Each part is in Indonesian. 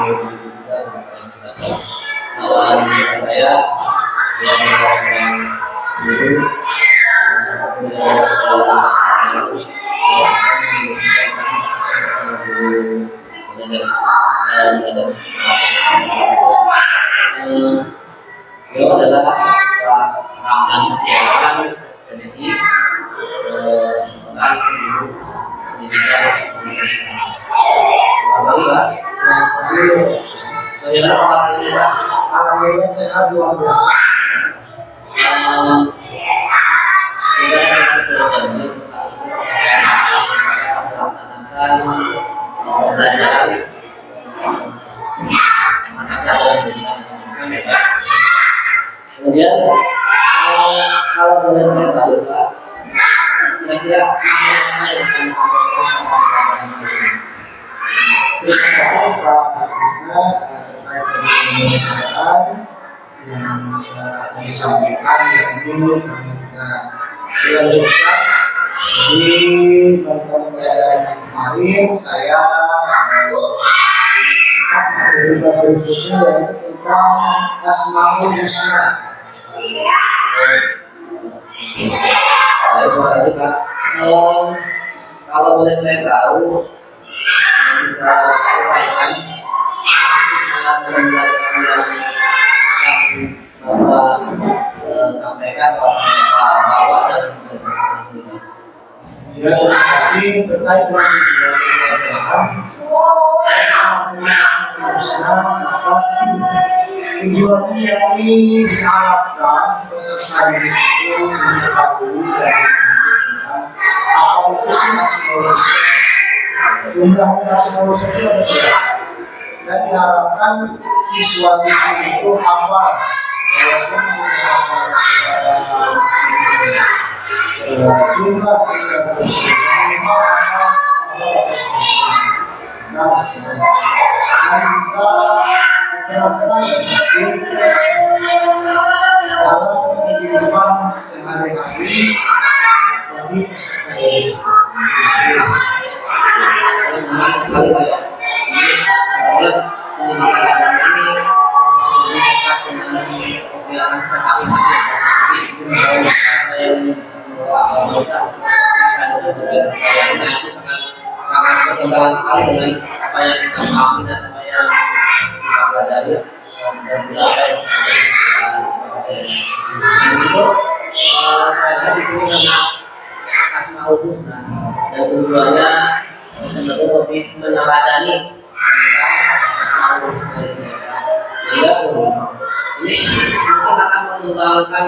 juga di sekitar saya yang orang guru beliau adalah Ramdan Setiawan SPDI seorang guru pendidikan universitas. Kembali Pak, selamat pagi. Bagaimana Pak ini Pak? Alhamdulillah sehat luar biasa. Kita akan berjanji melaksanakan pembelajaran mata pelajaran pendidikan Indonesia. Kemudian kalau boleh saya tahu Pak, kira-kira apa yang akan disampaikan pada ini? Terima kasih Pak Krisna terkait dengan pembicaraan yang disampaikan yang dulu kita lanjutkan di pembelajaran yang kemarin. Saya juga berikutnya yaitu tentang Asmaul Husna. Baik, terima kasih Pak. Kalau boleh saya tahu, bisa uraikan pembelajaran yang Bapak sampaikan bahwa dan ya, terima kasih terkait dengan pembelajaran tujuannya yakni diharapkan peserta didik itu mengetahui dan apa itu sih Asmaul Husna. Jumlah Asmaul Husna itu ada berapa? Dan diharapkan siswa-siswi itu hafal walaupun menghafal secara jumlah sehingga minimal dan bisa diterapkan dalam kehidupan sehari-hari bagi peserta didik. menarik sekali Pak ya. Jadi sebenarnya pendidikan agama ini dekat dengan kegiatan sehari-hari. Jadi ada yang bisa dengan kegiatan sehari-hari. Nah itu sangat bertentangan sekali dengan apa yang kita pahami dan apa yang kita pelajari dan juga apa yang kita di situ saya lihat di sini karena Asmaul Husna dan tujuannya cenderung lebih meneladani tentang Asmaul Husna ini, sehingga ini mungkin akan mengembangkan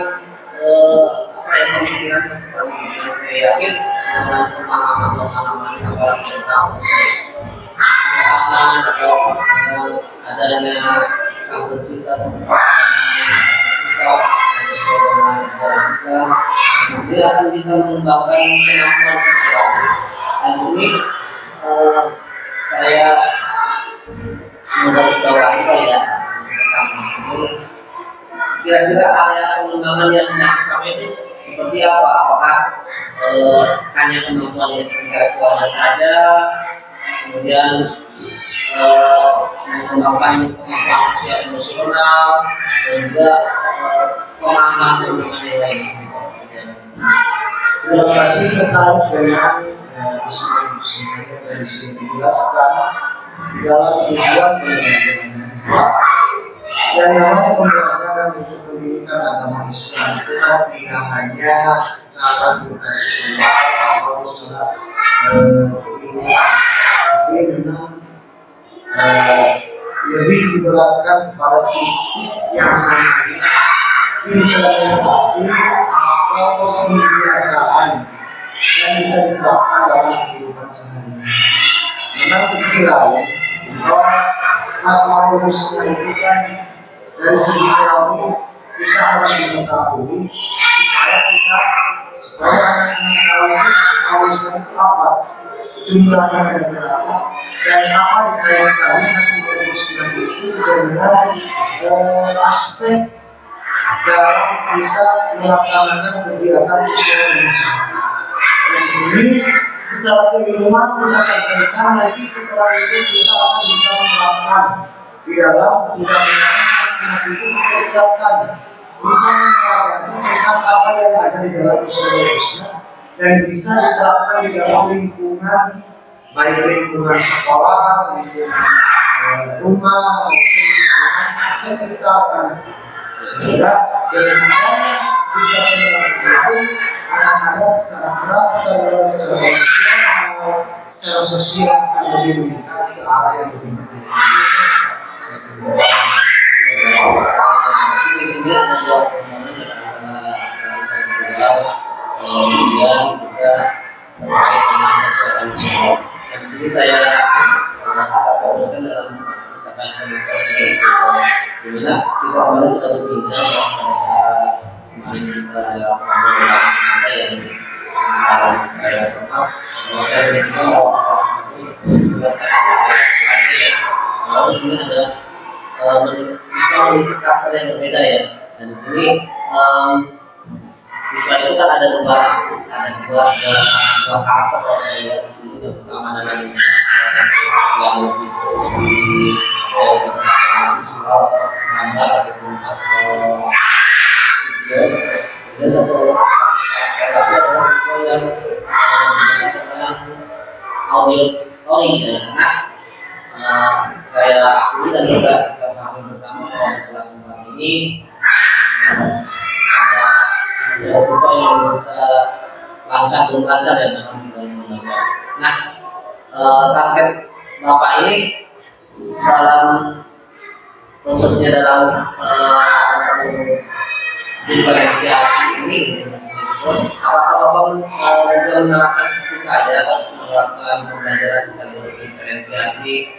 apa yang pemikiran peserta didik. Saya yakin dengan pemahaman apa tentang makna atau adanya sang pencipta seperti kita dengan ajaran Islam, dia akan bisa mengembangkan kemampuan sosial. Dan di sini saya menggarisbawahi Pak ya, kira-kira area pengembangan yang hendak dicapai itu seperti apa? Apakah hanya kemampuan intelektualnya saja, kemudian mengembangkan kemampuan sosial emosional, dan juga pemahaman mengenai lain. Terima kasih terkait dengan Asmaul Husna dari sini dijelaskan dalam tujuan pembelajaran. Yang namanya pembelajaran untuk pendidikan agama Islam itu kan tidak hanya secara kontekstual atau secara keilmuan, tapi memang lebih diberatkan kepada titik yang namanya implementasi atau pembiasaan yang bisa diterapkan dalam kehidupan sehari-hari. Memang di sisi lain, bahwa Asmaul Husna itu kan dari segi teori kita harus mengetahui supaya anak-anak Asmaul Husna itu apa, jumlahnya ada berapa, dan apa dikaitkan Asmaul Husna itu dengan aspek dalam kita melaksanakan kegiatan sosial dan masyarakat. Di sini secara keilmuan kita sampaikan, nanti setelah itu kita akan bisa menerapkan di dalam undang-undang itu bisa diterapkan, bisa mengawasi tentang apa yang ada di dalam usia dan bisa diterapkan di dalam lingkungan, baik lingkungan sekolah, lingkungan rumah, lingkungan sekitar, sehingga bagaimana bisa menerapkan anak-anak secara berat, secara emosional, secara sosial akan lebih meningkat ke arah yang lebih baik. Kemudian juga terkait dengan sosial emosional. Dan di sini saya akan fokuskan dalam misalkan dimana kita kemarin sudah berbincang pada saat kemarin kita ada pengalaman santai yang saya sempat bahwa saya juga mau buat saya sebagai ya. Kalau di sini ada siswa memiliki karakter yang berbeda ya. Dan di sini siswa itu kan ada dua karakter kalau saya lihat di sini, pertama adalah yang lebih visual gambar ataupun video, dan satu lagi adalah siswa yang menggunakan audio story ya, karena saya akui dan juga kita pahami bersama bahwa kelas 4 ini ada siswa yang bisa belum lancar ya dalam belajar. Nah, target Bapak ini dalam khususnya dalam diferensiasi ini, apakah Bapak juga menerapkan seperti saya menerapkan pembelajaran sekaligus diferensiasi?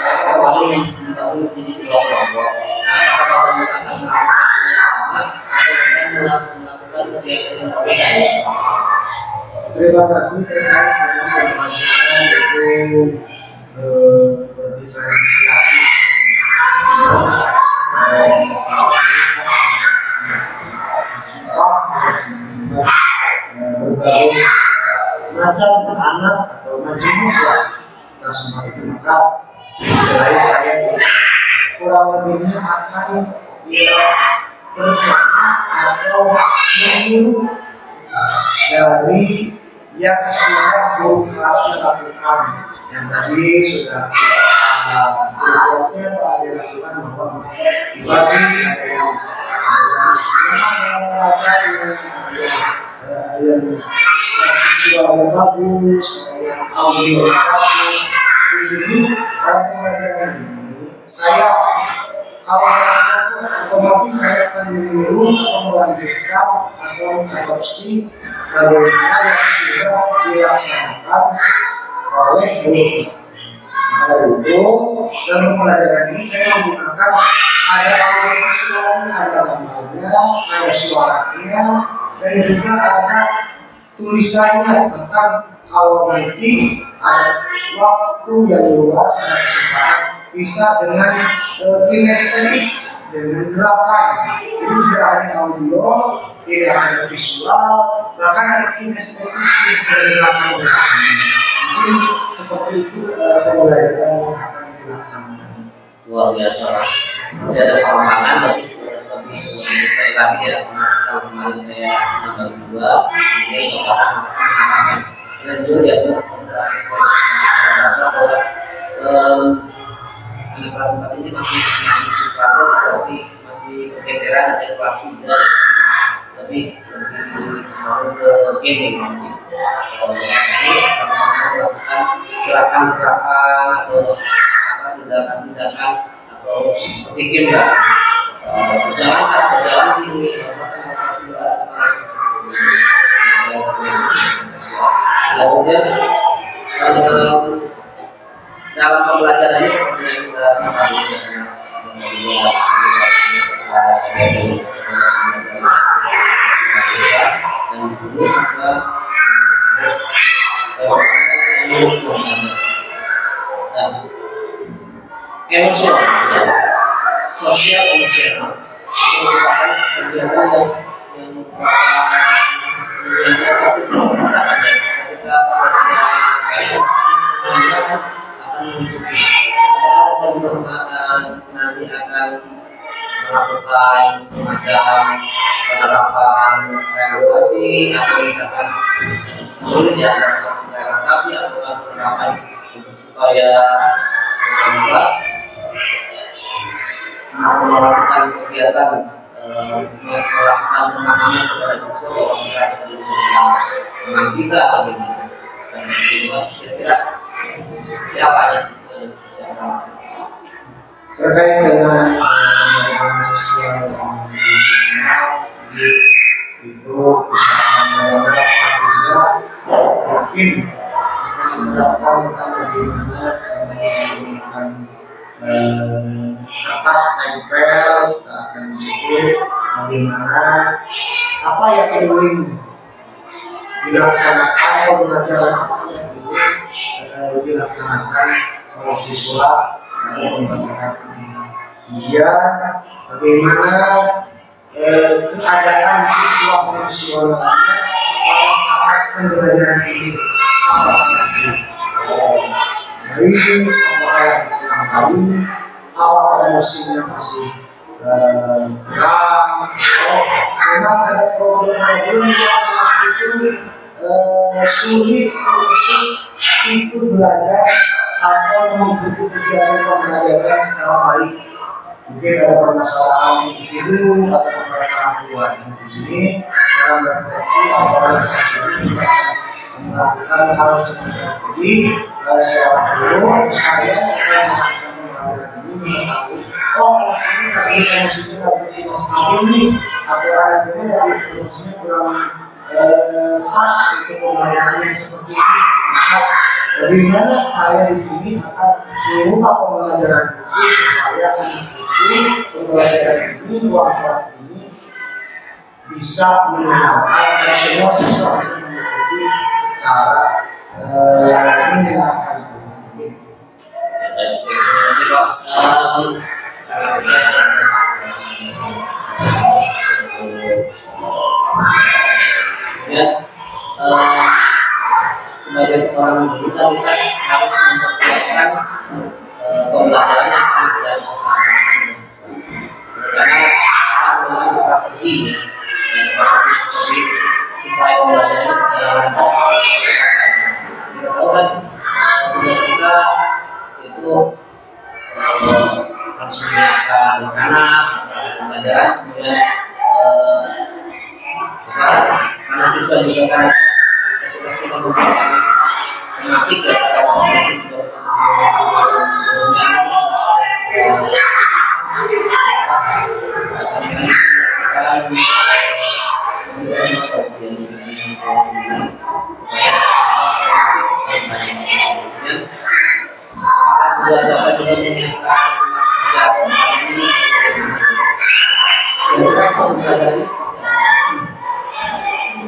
Saya kembali membantu menjadi kelompok. Apakah Bapak juga akan melakukan melakukan kegiatan yang berbeda? Terima kasih terkait dengan pertanyaan itu berdiferensiasi. Berbagai macam anak atau majemuk semua itu, maka selain saya kurang lebihnya akan berjalan atau meniru dari yang sudah guru kelasnya lakukan, yang tadi sudah guru kelasnya dilakukan bahwa dibagi ada yang ada yang visualnya bagus, ada yang audio bagus. Di sini pelajaran ini saya kalau otomatis saya akan meniru atau melanjutkan atau mengadopsi bagaimana yang sudah dilaksanakan oleh guru kelas. Maka itu dalam pembelajaran ini saya menggunakan ada audio visualnya, ada gambarnya, ada suaranya, dan juga ada tulisannya. Bahkan kalau nanti ada waktu yang luas, ada kesempatan bisa dengan kinestetik, dengan gerakan. Jadi tidak hanya audio, tidak hanya visual, bahkan ada kinestetik, ada gerakan-gerakan. Jadi seperti itu pembelajaran yang akan dilaksanakan. Luar biasa. Tidak ada tantangan tapi lebih baik lagi ya. Kalau kemarin saya nambah 2, ini dan juga ya anak kelas 4 ini masih sifatnya seperti masih pergeseran dari kelas 3 lebih cenderung ke gaming. Kalau ini misalnya melakukan gerakan-gerakan atau tindakan-tindakan atau seperti game lah. Berjalan sih ini kemudian dalam pembelajaran ini seperti yang kita ketahui dan di sini juga emosional, sosial emosional merupakan kegiatan yang tapi semua bisa ada ketika akan mengikuti melakukan semacam penerapan relaksasi atau misalkan sulit ya relaksasi atau penerapan supaya melakukan kegiatan melakukan pemahaman kepada siswa bahwa mereka harus dengan kita dan seperti itu kira-kira siapa ya siapa terkait dengan sosial itu relaksasinya mungkin akan menerapkan tentang bagaimana menggunakan kertas tempel akan disebut bagaimana apa yang ingin dilaksanakan pembelajaran apa yang ingin dilaksanakan oleh siswa dalam pembelajaran ini. Kemudian bagaimana keadaan siswa fungsionalnya pada saat pembelajaran ini baik apakah yang kurang tahu apakah emosinya masih kurang atau memang ada problem-problem yang itu sulit untuk ikut belajar atau mengikuti kegiatan pembelajaran secara baik. Mungkin ada permasalahan individu atau permasalahan keluarga di sini dalam refleksi atau relaksasi ini melakukan hal semacam ini. Seorang guru saya akan melakukan ini mengetahui ini lagi emosinya lagi tidak stabil nih atau anak ini lagi emosinya kurang pas untuk pembelajaran yang seperti ini. Maka bagaimana saya di sini akan mengubah pembelajaran itu supaya mengikuti pembelajaran ini ruang kelas ini bisa menyenangkan dan semua siswa bisa mengikuti secara menyenangkan. Terima kasih Pak. Sebagai seorang guru kita harus mempersiapkan pembelajarannya dan karena akan memiliki strategi seperti supaya pembelajaran bisa lancar. Kita tahu kan tugas kita itu harus menyiapkan rencana pembelajaran, kemudian karena siswa juga kan ketika kita menggunakan tematik ya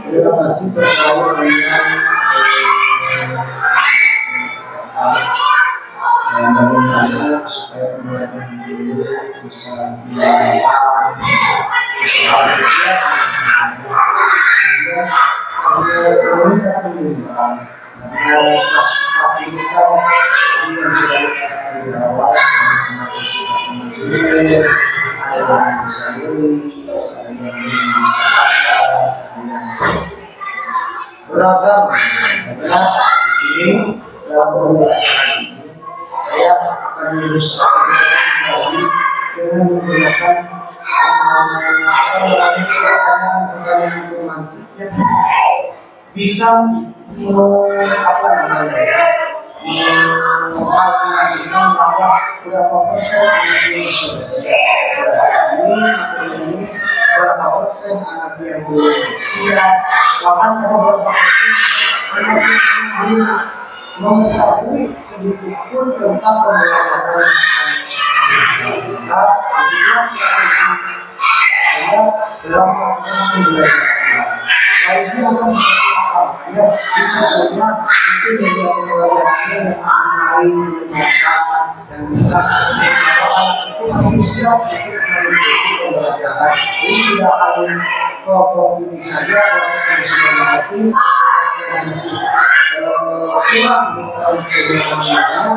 Terima kasih terkait dengan bagaimana supaya pembelajaran dulu bisa dilakukan secara antusias. Kemudian kita menggunakan kelas ini kan yang sudah dikatakan di awal menggunakan sifat mengajukan, ada yang bisa nulis, ada yang bisa baca, beragam. Karena di sini dalam pembelajaran ini saya akan menyusun lagi dengan menggunakan pertanyaan romantik yang bisa mengkalkulasikan bahwa berapa persen anak yang sudah siap ini berapa persen anak yang belum siap, bahkan berapa persen anak yang belum mengetahui sedikit pun tentang pembelajaran. Maka jumlah strategi saya dalam melakukan pembelajaran ini akan seperti apa? Ya, khususnya mungkin media pembelajarannya yang menarik, menyenangkan, dan bisa membawa itu antusias untuk mengikuti pembelajaran. Ini tidak hanya kelompok ini saja, kelompok yang sudah mengerti, yang masih kurang mengetahui pembelajarannya,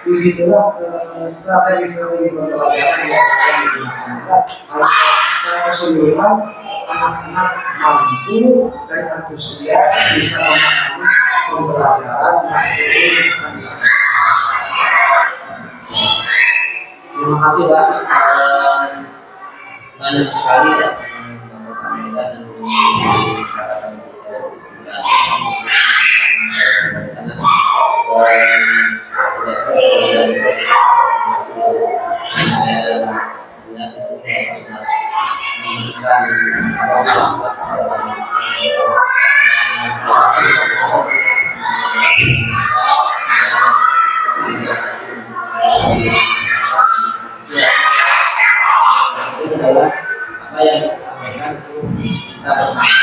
disitulah strategi-strategi pembelajaran yang akan digunakan secara keseluruhan anak-anak mampu dan antusias bisa memahami pembelajaran materi. Terima kasih Pak, banyak sekali ya yang sampaikan dan membicarakan adalah apa yang disampaikan itu bisa bermanfaat.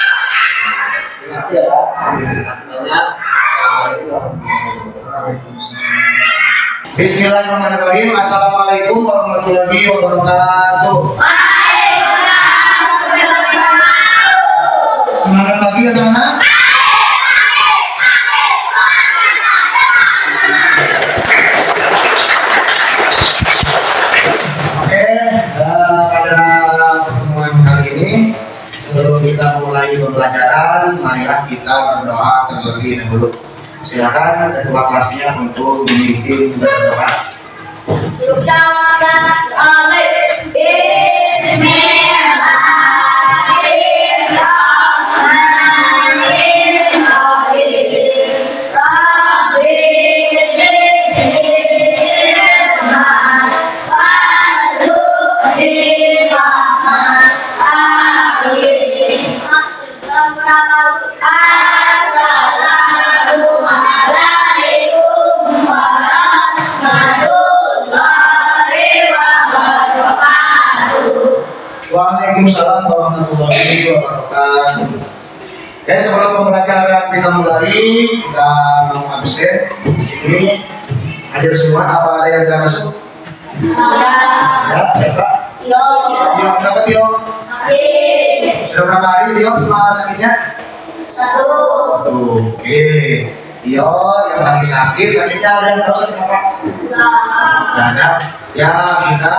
Terima kasih ya Pak. Terima kasih banyak. Bismillahirrahmanirrahim. Assalamualaikum warahmatullahi wabarakatuh. Semangat pagi anak-anak. Pada pertemuan kali ini, sebelum kita mulai pembelajaran, marilah kita berdoa terlebih dahulu. Silakan ketua kelasnya untuk memimpin berdoa. Waalaikumsalam warahmatullahi wabarakatuh. Ya, sebelum pembelajaran kita mulai, kita mau absen di sini. Hadir semua, apa ada yang tidak masuk? Ya, siapa? Tio, kenapa Tio? Sakit. Sudah berapa hari Tio selama sakitnya? 1. Oke. Tio yang lagi sakit, sakitnya ada yang tahu sakit apa? Tidak ada. Ya, kita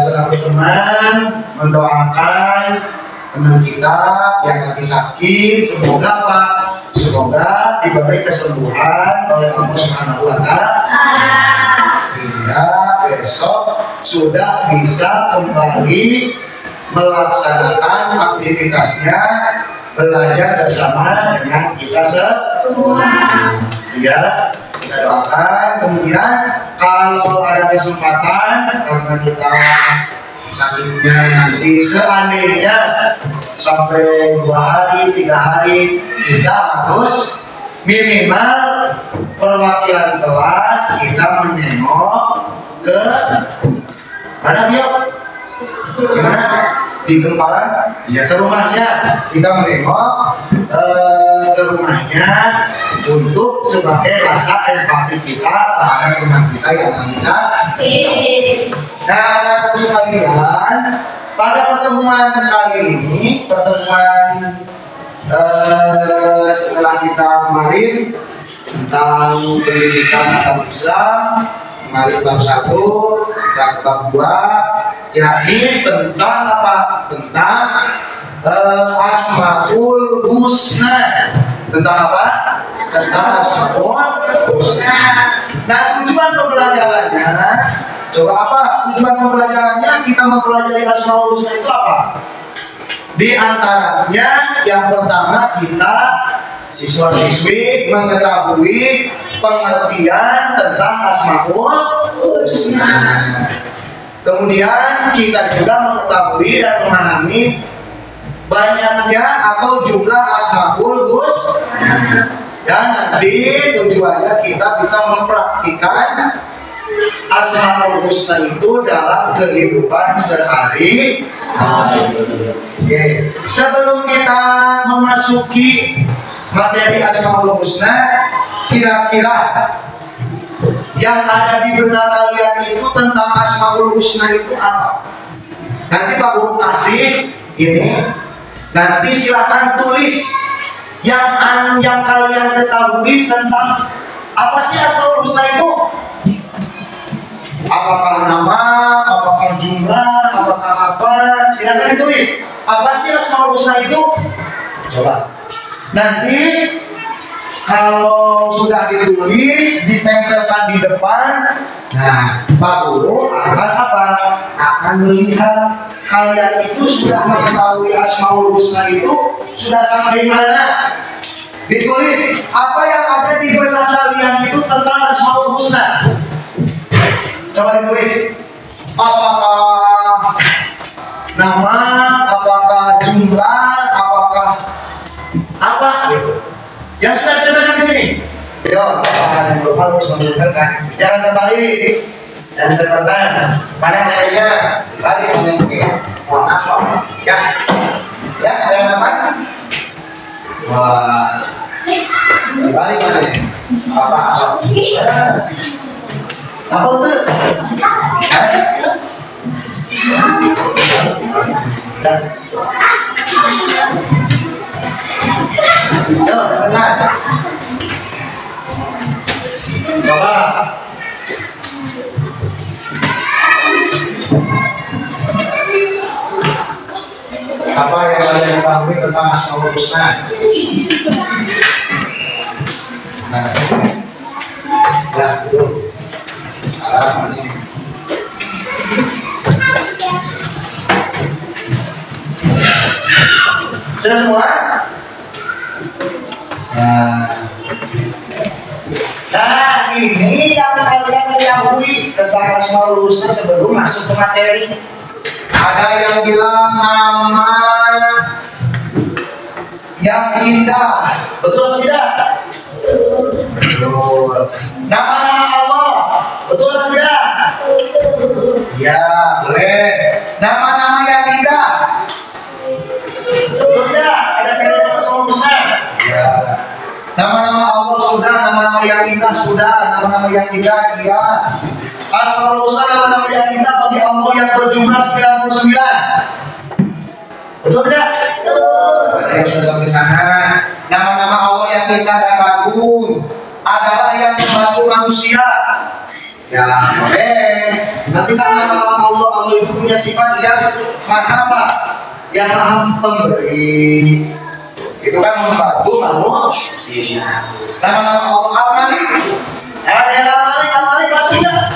selaku teman mendoakan teman kita yang lagi sakit, semoga apa? Semoga diberi kesembuhan oleh Allah Subhanahu wa Ta'ala, sehingga besok sudah bisa kembali melaksanakan aktivitasnya, belajar bersama dengan kita semua. Ya, kita doakan. Kemudian kalau ada kesempatan, karena kita sakitnya nanti seandainya sampai 2 hari, 3 hari, kita harus minimal perwakilan kelas kita menengok ke mana dia? Gimana? Di Kempalan? Ya, ke rumahnya. Kita menengok ke rumahnya untuk sebagai rasa empati kita terhadap teman kita yang lagi sakit. Nah, anak-anakku sekalian, pada pertemuan kali ini, pertemuan setelah kita kemarin tentang pendidikan agama Islam, kemarin bab 1, dan bab 2, yakni tentang apa? Tentang Asmaul Husna. Tentang apa? Tentang Asmaul Husna. Nah, tujuan pembelajarannya, coba apa? Tujuan pembelajarannya kita mempelajari Asmaul Husna itu apa? Di antaranya yang pertama, kita siswa-siswi mengetahui pengertian tentang Asmaul Husna. Kemudian kita juga mengetahui dan memahami banyaknya atau jumlah Asmaul Husna. Dan nanti tujuannya kita bisa mempraktikkan Asmaul Husna itu dalam kehidupan sehari-hari. Oke. Sebelum kita memasuki materi Asmaul Husna, kira-kira yang ada di benak kalian itu tentang Asmaul Husna itu apa? Nanti Pak Guru kasih ini. Nanti silakan tulis yang kalian ketahui tentang apa sih Asmaul Husna itu. Apakah nama, apakah jumlah, apakah apa? Silakan ditulis. Apa sih Asmaul Husna itu? Coba. Nanti kalau sudah ditulis, ditempelkan di depan, nah Pak Guru akan apa? Akan melihat kalian itu sudah mengetahui Asmaul Husna itu sudah sampai mana. Ditulis apa yang ada di benak kalian itu tentang Asmaul Husna. Coba ditulis. Apakah nama, apakah jumlah, apakah apa gitu. Yang sudah dicoba di sini. Yo, ada yang lupa cuma menempelkan. Jangan terbalik. Jangan terbalik. Mana yang lainnya? Balik menempel. Mau apa? Ya, ya, ada yang apa? Wah, dibalik mana ya? Apa? Apa itu? Yo, benar. Coba. Apa yang kalian ketahui tentang Asmaul Husna? Nah, ya, dulu. Sekarang ini. Sudah semua? Nah, ini yang kalian ketahui tentang Asmaul Husna sebelum masuk ke materi. Ada yang bilang nama yang indah, betul atau tidak? Betul. Nama-nama Allah, betul atau tidak? Ya, boleh. Nama-nama yang indah, betul tidak? Ada kaitan Asmaul Husna? Ya. Nama-nama Allah sudah, nama-nama yang indah sudah, nama-nama yang indah iya. Asmaul Husna nama-nama yang indah bagi Allah yang berjumlah 99. Betul tidak? Betul. Ada yang sudah sampai sana. Nama-nama Allah yang indah dan agung adalah yang membantu manusia. Ya boleh. Nanti kan nama-nama Allah, Allah itu punya sifat yang maha apa? Yang maha pemberi. Itu kan membantu manusia. Nama-nama Allah Al-Malik. Ada yang Al-Malik, Al-Malik maksudnya?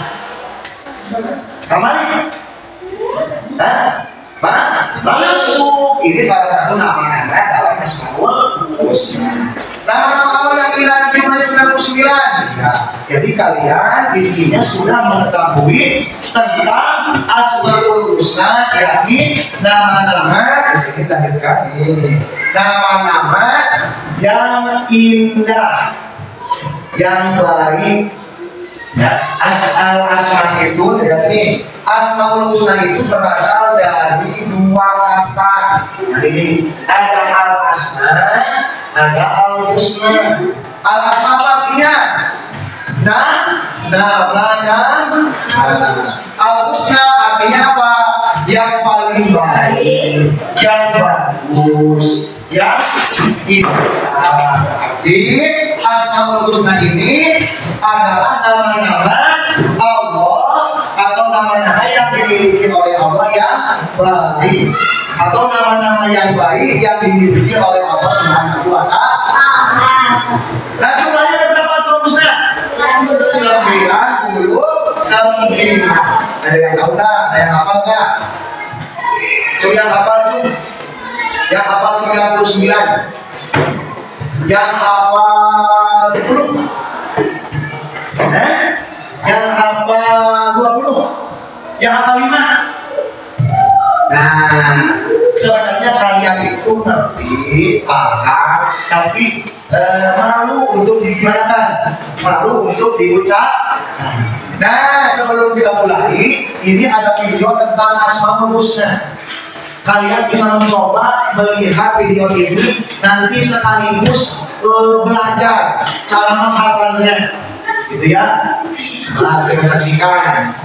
Al-Malik? Hah? Masuk. Ini salah satu nama-nama dalam Asmaul Husna. Nama-nama Allah yang kira jumlah 99. Ya, jadi kalian intinya sudah mengetahui tentang Asmaul Husna, yakni nama-nama di sini lahirkan ini. Nama-nama yang indah, yang baik. Ya, asma itu lihat sini. Asmaul Husna itu berasal dari dua kata. Nah, ini ada al-asma, ada al-husna. Al-asma apa artinya? Nama. Al-husna artinya apa? Yang paling baik, yang bagus, yang indah. Berarti Asmaul Husna ini adalah nama-nama Allah atau nama-nama yang dimiliki oleh Allah yang baik, atau nama-nama yang baik yang dimiliki oleh Allah Subhanahu wa Ta'ala. Nah, jumlahnya ada berapa Asmaul Husna? 99. Ada yang tahu nggak? Ada yang hafal nggak? Coba yang hafal tuh. Yang hafal 99. Yang hafal 10. Yang hafal 20. Yang hafal 5. Nah, sebenarnya kalian itu ngerti, paham, tapi malu untuk digimanakan, malu untuk diucapkan. Nah, sebelum kita mulai, ini ada video tentang Asmaul Husna. Kalian bisa mencoba melihat video ini, nanti sekaligus belajar cara menghafalnya, gitu ya. Nah, kita saksikan.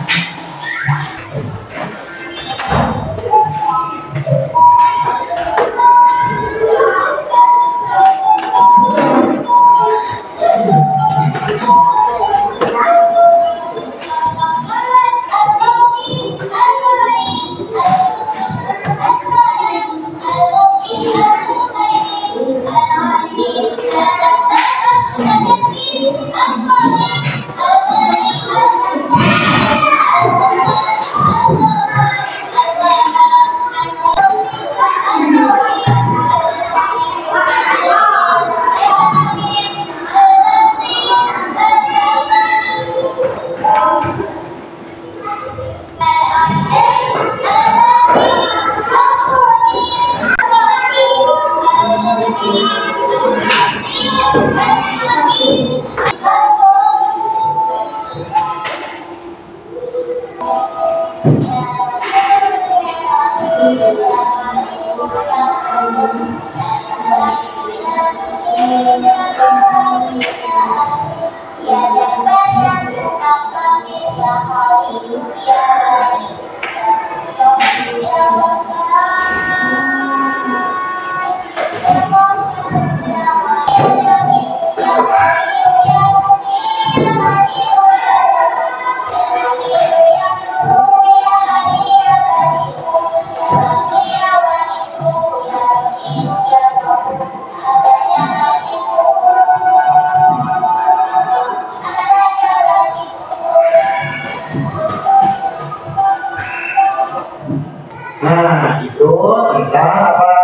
tentang apa?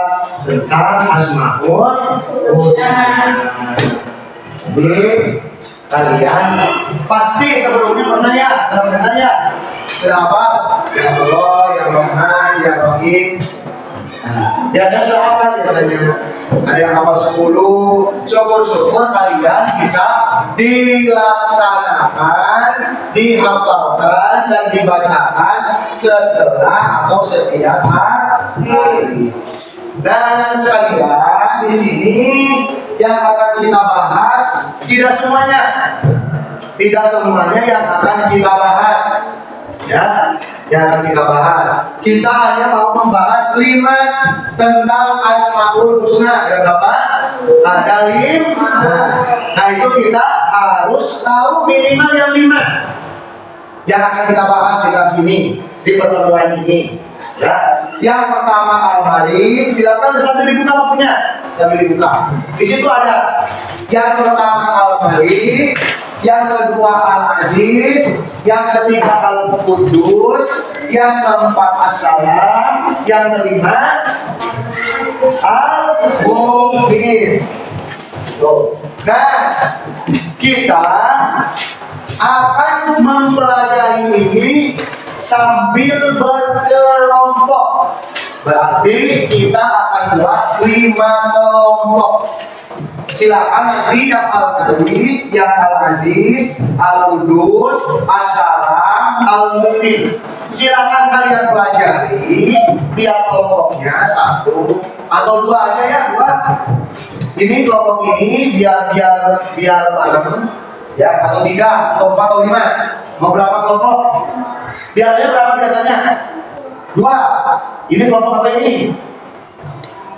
Tentang Asmaul Husna. Jadi kalian pasti sebelumnya pernah ya bertanya siapa? Ya Allah, ya Rahman, ya Rahim. Nah, biasanya sudah apa biasanya? Ada yang hafal 10. Syukur-syukur kalian bisa dilaksanakan, dihafalkan dan dibacakan setelah atau setiap hari. Dan sekalian di sini yang akan kita bahas tidak semuanya yang akan kita bahas, ya, yang akan kita bahas. Kita hanya mau membahas 5 tentang Asmaul Husna. Ada berapa? Ada 5. Nah itu kita harus tahu minimal yang 5 yang akan kita bahas di kelas ini, di pertemuan ini. Ya, yang pertama Al-Malik, silakan sambil dibuka bukunya, sambil dibuka. Di situ ada yang pertama Al-Malik, yang kedua Al-Aziz, yang ketiga Al-Qudus, yang keempat As-Salam, yang kelima Al-Mu'min. Nah, kita akan mempelajari ini sambil berkelompok. Berarti kita akan buat 5 kelompok. Silakan nanti yang Al-Malik, yang Al-Aziz, Al-Qudus, As-Salam, Al-Mu'min. Silakan kalian pelajari tiap kelompoknya 1 atau 2 aja ya, 2. Ini kelompok ini biar bareng ya, atau 3 atau 4 atau 5. Mau berapa kelompok? Biasanya berapa biasanya? 2. Ini kelompok apa ini?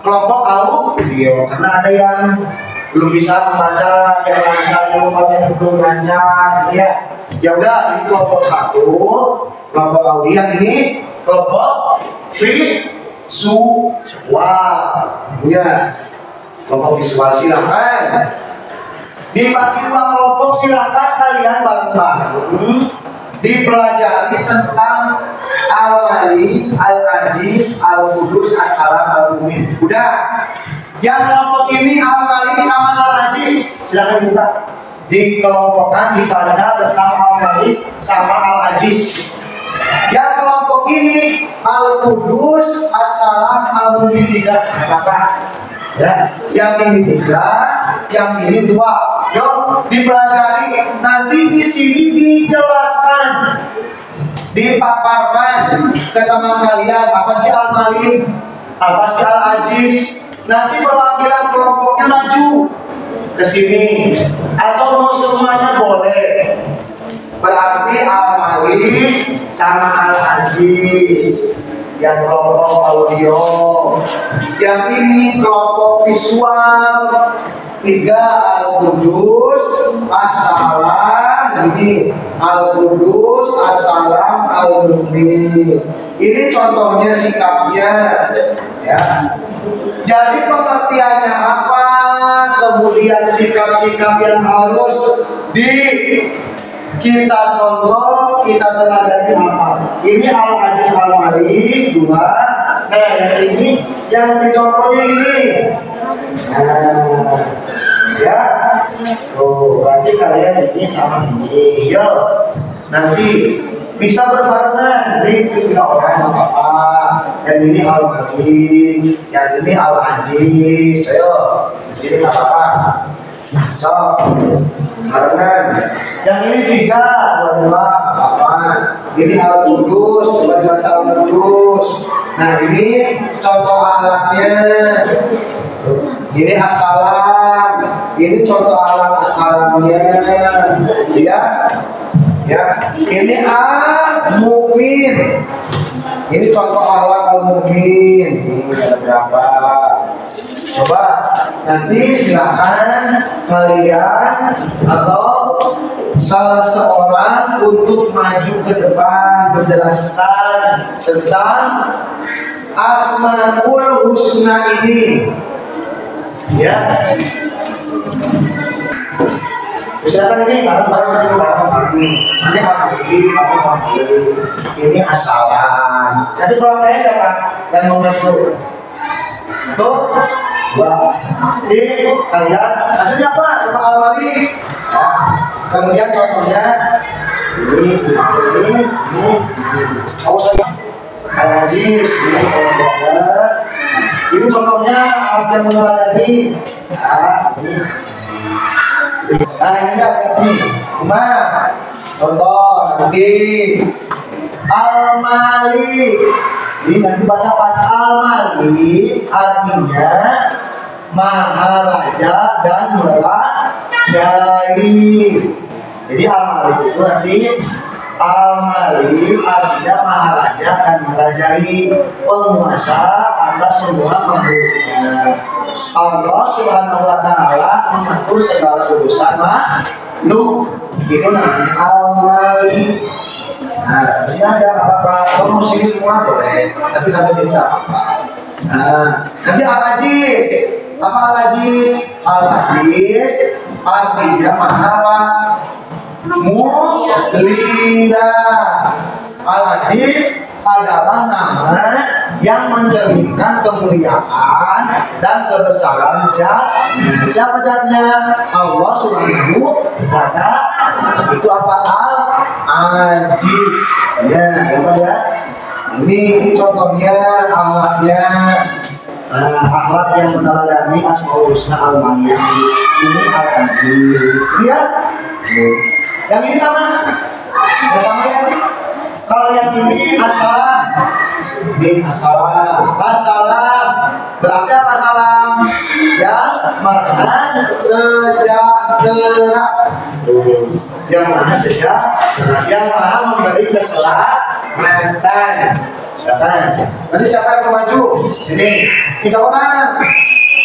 Kelompok audio, karena ada yang belum bisa membaca, yang lancar, yang belum lancar, ya. Ya udah, ini kelompok 1, kelompok audio. Yang ini kelompok visual, ya. Kelompok visual silahkan dibagi 2 kelompok, silahkan kalian bareng-bareng dipelajari tentang Al-Malik, Al-Aziz, Al-Qudus, As-Salam, Al-Mu'min. Udah. Yang kelompok ini Al-Malik sama Al-Aziz, silakan buka. Dikelompokkan dibaca tentang Al-Malik sama Al-Aziz. Yang kelompok ini Al-Qudus, As-Salam, Al-Mu'min. 3 apa? Ya, yang ini 3, yang ini 2. Yuk dipelajari. Nanti di sini dijelaskan, dipaparkan ke teman kalian apa sih Al-Malik, apa sih Al-Aziz. Nanti perwakilan kelompoknya maju ke sini atau mau semuanya boleh. Berarti Al-Malik sama Al-Aziz yang kelompok audio, yang ini kelompok visual. 3 Al-Qudus, As-Salam, ini Al-Qudus, As-Salam, Al-Mu'min. Ini contohnya sikapnya, ya. Jadi pengertiannya apa? Kemudian sikap-sikap yang harus kita contoh, kita teladani apa? Ini Al-Aziz, Al-Malik 2. Nah, yang ini yang dicontohnya ini. Nah, ya. Tuh, berarti kalian ini sama ini. Yo, nanti bisa berbarengan. Ini 3 orang apa? Yang ini Al-Malik, yang ini Al-Aziz. Ayo, di sini nggak apa-apa. So, barengan. Yang ini 3, 2, apa? Ini Al-Qudus, 2 Al-Qudus. Nah, ini contoh alatnya. Ini As-Salam, ini contoh alat As-Salamnya, ya, ya. Ini Al-Mu'min, ini contoh alat Al-Mu'min. Ini ada berapa? Coba nanti silakan kalian atau salah seorang untuk maju ke depan menjelaskan tentang Asmaul Husna ini. Ya, misalkan ini barang-barang masih barang ini Al-Malik, ini As-Salam. Jadi pelanggannya siapa yang mau masuk? Satu, dua. Ini kalian hasilnya apa? Coba almari. Kemudian contohnya ini. Awas lagi. Al-Aziz, ini contohnya yang menolak tadi. Nah ini apa sih? Cuma contoh nanti Al-Malik. Ini nanti bacakan Al-Malik artinya Maharaja dan merajai. Jadi Al-Malik itu nanti Al-Malik artinya Maharaja dan merajai, penguasa atas semua makhluknya. Allah Subhanahu wa Ta'ala mengatur segala urusan makhluk. Itu namanya Al-Malik. Nah, sampai sini aja nggak apa-apa. Kalau mau sini semua boleh, tapi sampai sini nggak apa-apa. Nah, nanti Al-Aziz. Apa Al-Aziz? Al-Aziz artinya maha mulia. Al-Aziz adalah nama yang mencerminkan kemuliaan dan kebesaran zat. Siapa zatnya? Allah Subhanahu wa Ta'ala. Itu apa? Al-Aziz. Ya, ya. Ini contohnya akhlaknya. Akhlak yang meneladani Asmaul Husna Al-Malik. Ini Al-Aziz. Lihat. Yang ini sama. Yang sama ya. Kalau yang ini Assalam. Ini Assalam. Assalam. Berarti apa salam? Yang maha sejahtera. Yang maha sejahtera. Yang maha memberi keselamatan. Nanti siapa yang maju? Sini. 3 orang.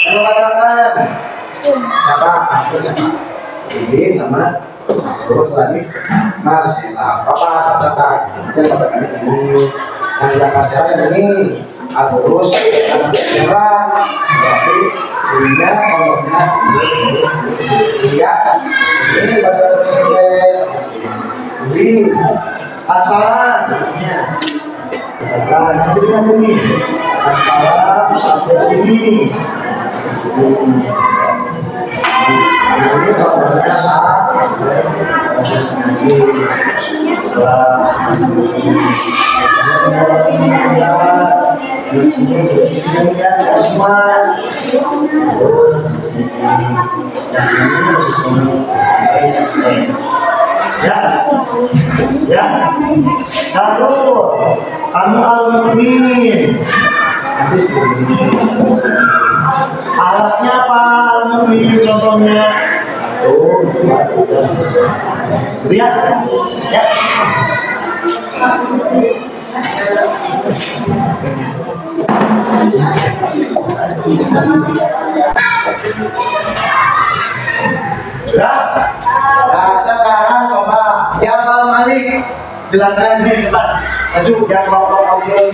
Yang membacakan. Siapa? Ini sama. Terus lagi Marcella. Bapak bacakan. Yang bacakan ini. Yang Marcella ini. Terus keras. Berarti sehingga contohnya iya. Ini baca terus selesai. Ini Assalam. Bacakan sampai sini aja nih. Assalam sampai sini. Ini contohnya sampai di sini ya semua. Ya, satu, kamu al-mu'min. Habis ini. Alatnya apa al-mu'min? Contohnya 1, 2, 3. Lihat, ya. Sudah? Nah, sekarang coba yang Al-Malik jelaskan sini depan. Maju, yang kelompok audio.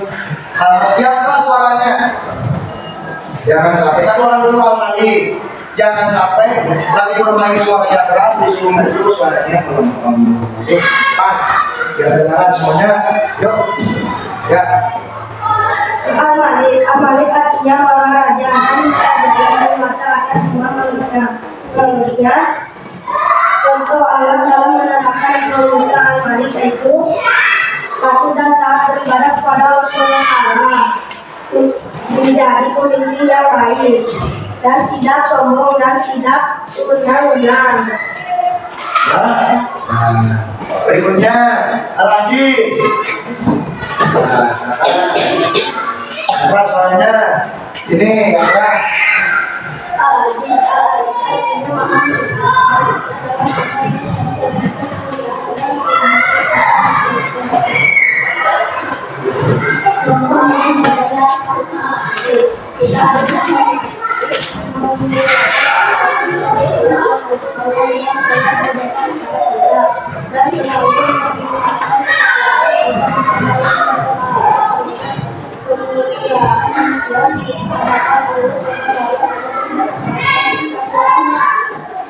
Yang keras suaranya. Jangan sampai satu orang dulu Al-Malik. Jangan sampai tadi bermain suaranya keras disuruh maju suaranya kelompok. Pak, biar dengaran semuanya. Yuk. Ya. Al-Malik artinya maharaja dan penguasa atas semua makhluknya. Contoh alam dalam menerapkan Asmaul Husna Al-Malik yaitu patuh dan taat beribadah kepada Allah SWT, menjadi pemimpin yang baik dan tidak sombong dan tidak sewenang-wenang. Berikutnya Al-Aziz. Nah, sekarang apa suaranya? Sini, ya.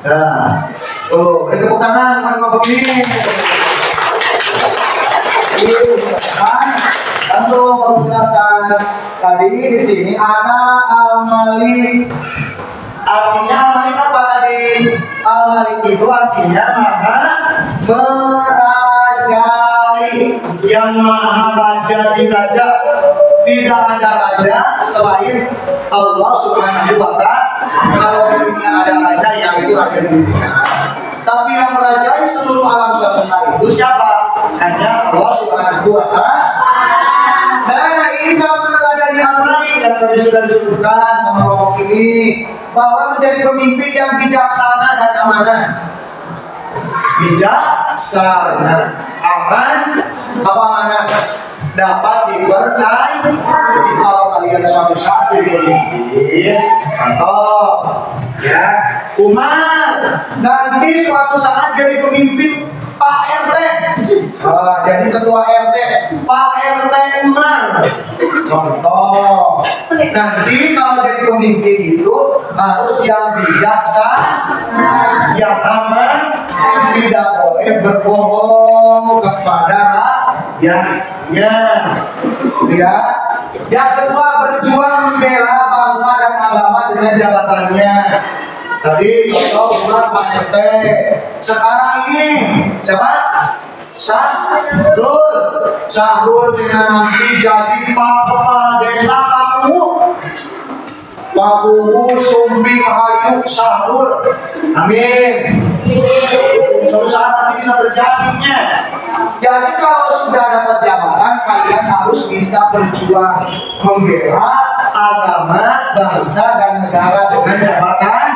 Nah, tuh, beri tepuk tangan buat kelompok ini. Ini, kan? Langsung kalau jelaskan. Tadi di sini ada al-malik. Artinya al-malik apa tadi? Al-malik itu artinya maha merajai, yang maha raja di raja. Tidak ada raja selain Allah Subhanahu wa Ta'ala. Kalau di dunia ada raja, yang itu raja di dunia. Tapi yang merajai seluruh alam semesta itu siapa? Hanya Allah Subhanahu wa Ta'ala. Nah, ini cara meneladani al-malik yang tadi sudah disebutkan sama kelompok ini, bahwa menjadi pemimpin yang bijaksana dan amanah. Bijaksana, aman, apa amanah? Dapat dipercaya. Jadi kalau kalian suatu saat jadi pemimpin, contoh ya, Umar nanti suatu saat jadi pemimpin Pak RT, jadi ketua RT Pak RT Umar, contoh. Nanti kalau jadi pemimpin itu harus yang bijaksana, yang aman, tidak boleh berbohong kepada rakyatnya, ya. Yang kedua, berjuang membela bangsa dan agama dengan jabatannya. Tadi contoh Umar Pak RT. Sekarang ini siapa? Sahrul cina nanti jadi Pak Kepala Desa Pakuwu Sumbing Hayu Sahrul. Amin. Suatu saat nanti bisa terjadinya. Jadi kalau sudah dapat jabatan, kalian harus bisa berjuang membela agama, bangsa dan negara dengan jabatan.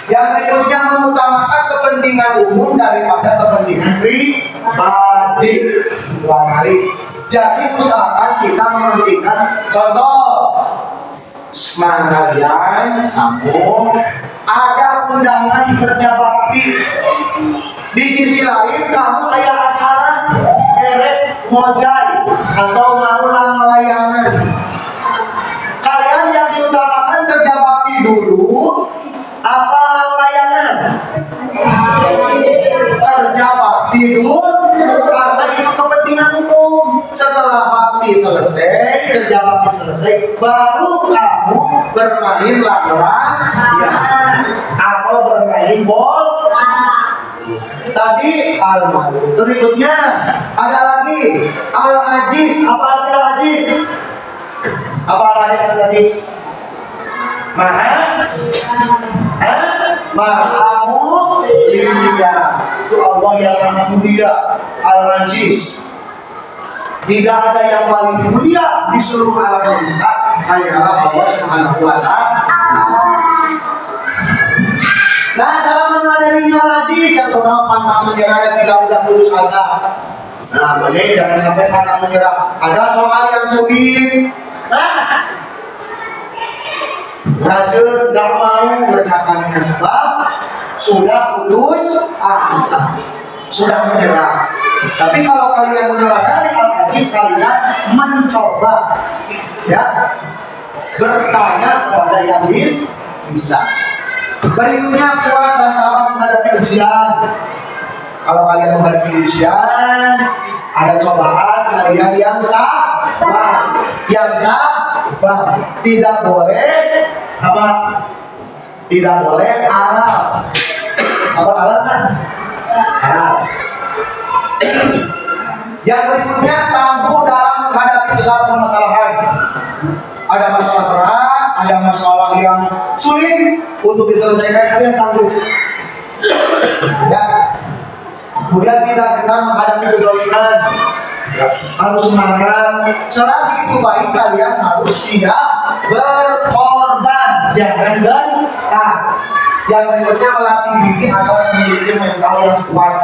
Yang berikutnya mengutamakan kepentingan umum daripada kepentingan pribadi. Jadi usahakan kita mementingkan, contoh, kalian, kamu ada undangan kerja bakti. Di sisi lain kamu ada acara merek mojai atau maulang layangan. Kalian yang diutamakan kerja bakti dulu apa layangan? Kerja bakti dulu, karena itu kepentingan umum. Setelah bakti selesai, kerja bakti selesai, baru kamu bermain layangan atau bermain bola. Tadi al-malik. Berikutnya ada lagi al-aziz. Apa arti al-aziz? Apa artinya tadi? Maha mulia. Itu Allah yang maha mulia. Al-aziz. Tidak ada yang paling mulia di seluruh alam semesta, hanyalah Allah Subhanahu wa Ta'ala. Nah, cara meneladaninya lagi, yang orang pantang menyerah dan tidak mudah putus asa. Nah, ini jangan sampai pantang menyerah. Ada soal yang sulit. Raja tidak mau mengerjakannya sebab sudah putus asa, sudah menyerah. Tapi kalau kalian meneladani al-aziz, kalian mencoba, ya, bertanya kepada yang bisa. Berikutnya kuat dan tabah menghadapi ujian. Kalau kalian menghadapi ujian, ada cobaan, kalian yang sabar, yang tabah. Tidak boleh apa? Tidak boleh aral. Apa aral kan? Aral. Yang berikutnya tangguh dalam menghadapi segala permasalahan. Ada masalah berat, ada masalah yang sulit untuk diselesaikan, kalian tangguh. Ya. Kemudian tidak kenal menghadapi kezaliman, harus semangat. Selagi itu baik, kalian harus siap berkorban, jangan gentar. Yang berikutnya melatih diri agar memiliki mental yang kuat.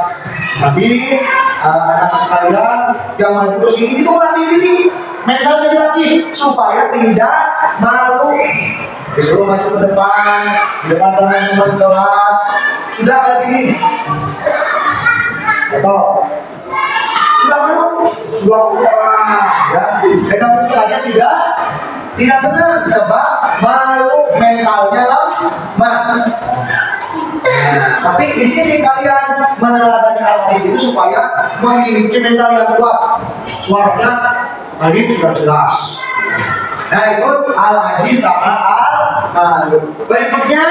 Tapi anak sekalian yang maju ke sini itu melatih diri, mentalnya dilatih supaya tidak malu. Disuruh maju ke depan, di depan teman-teman kelas. Sudah kayak gini. Atau sudah malu, sudah kuat. Ya, tapi aja tidak tenang sebab malu, mentalnya lemah. Tapi di sini kalian meneladani al-aziz itu supaya memiliki mental yang kuat. Suaranya tadi sudah jelas. Nah itu al-ajiz sama al-malik. Berikutnya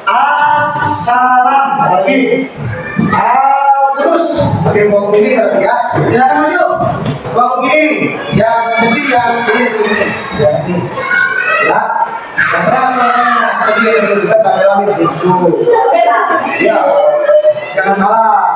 as-salam lagi. Terus pakai bawang ini berarti ya. Silakan maju. Bawang ini yang kecil yang ini sini. Ya sini. Ya. Yang keras yang kecil juga sampai lagi itu. Ya. Jangan kalah.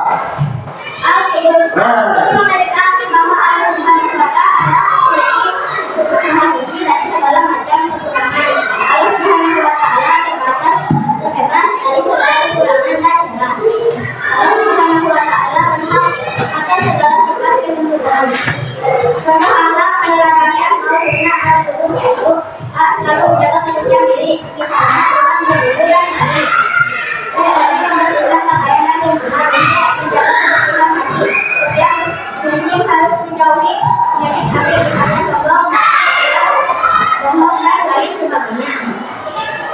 selalu menjaga kesucian diri, misalnya dengan berwudu dan mandi. Membersihkan pakaian yang benar, menjaga kebersihan hati. Yang muslim harus menjauhi penyakit hati, misalnya sombong, bohong dan lain sebagainya.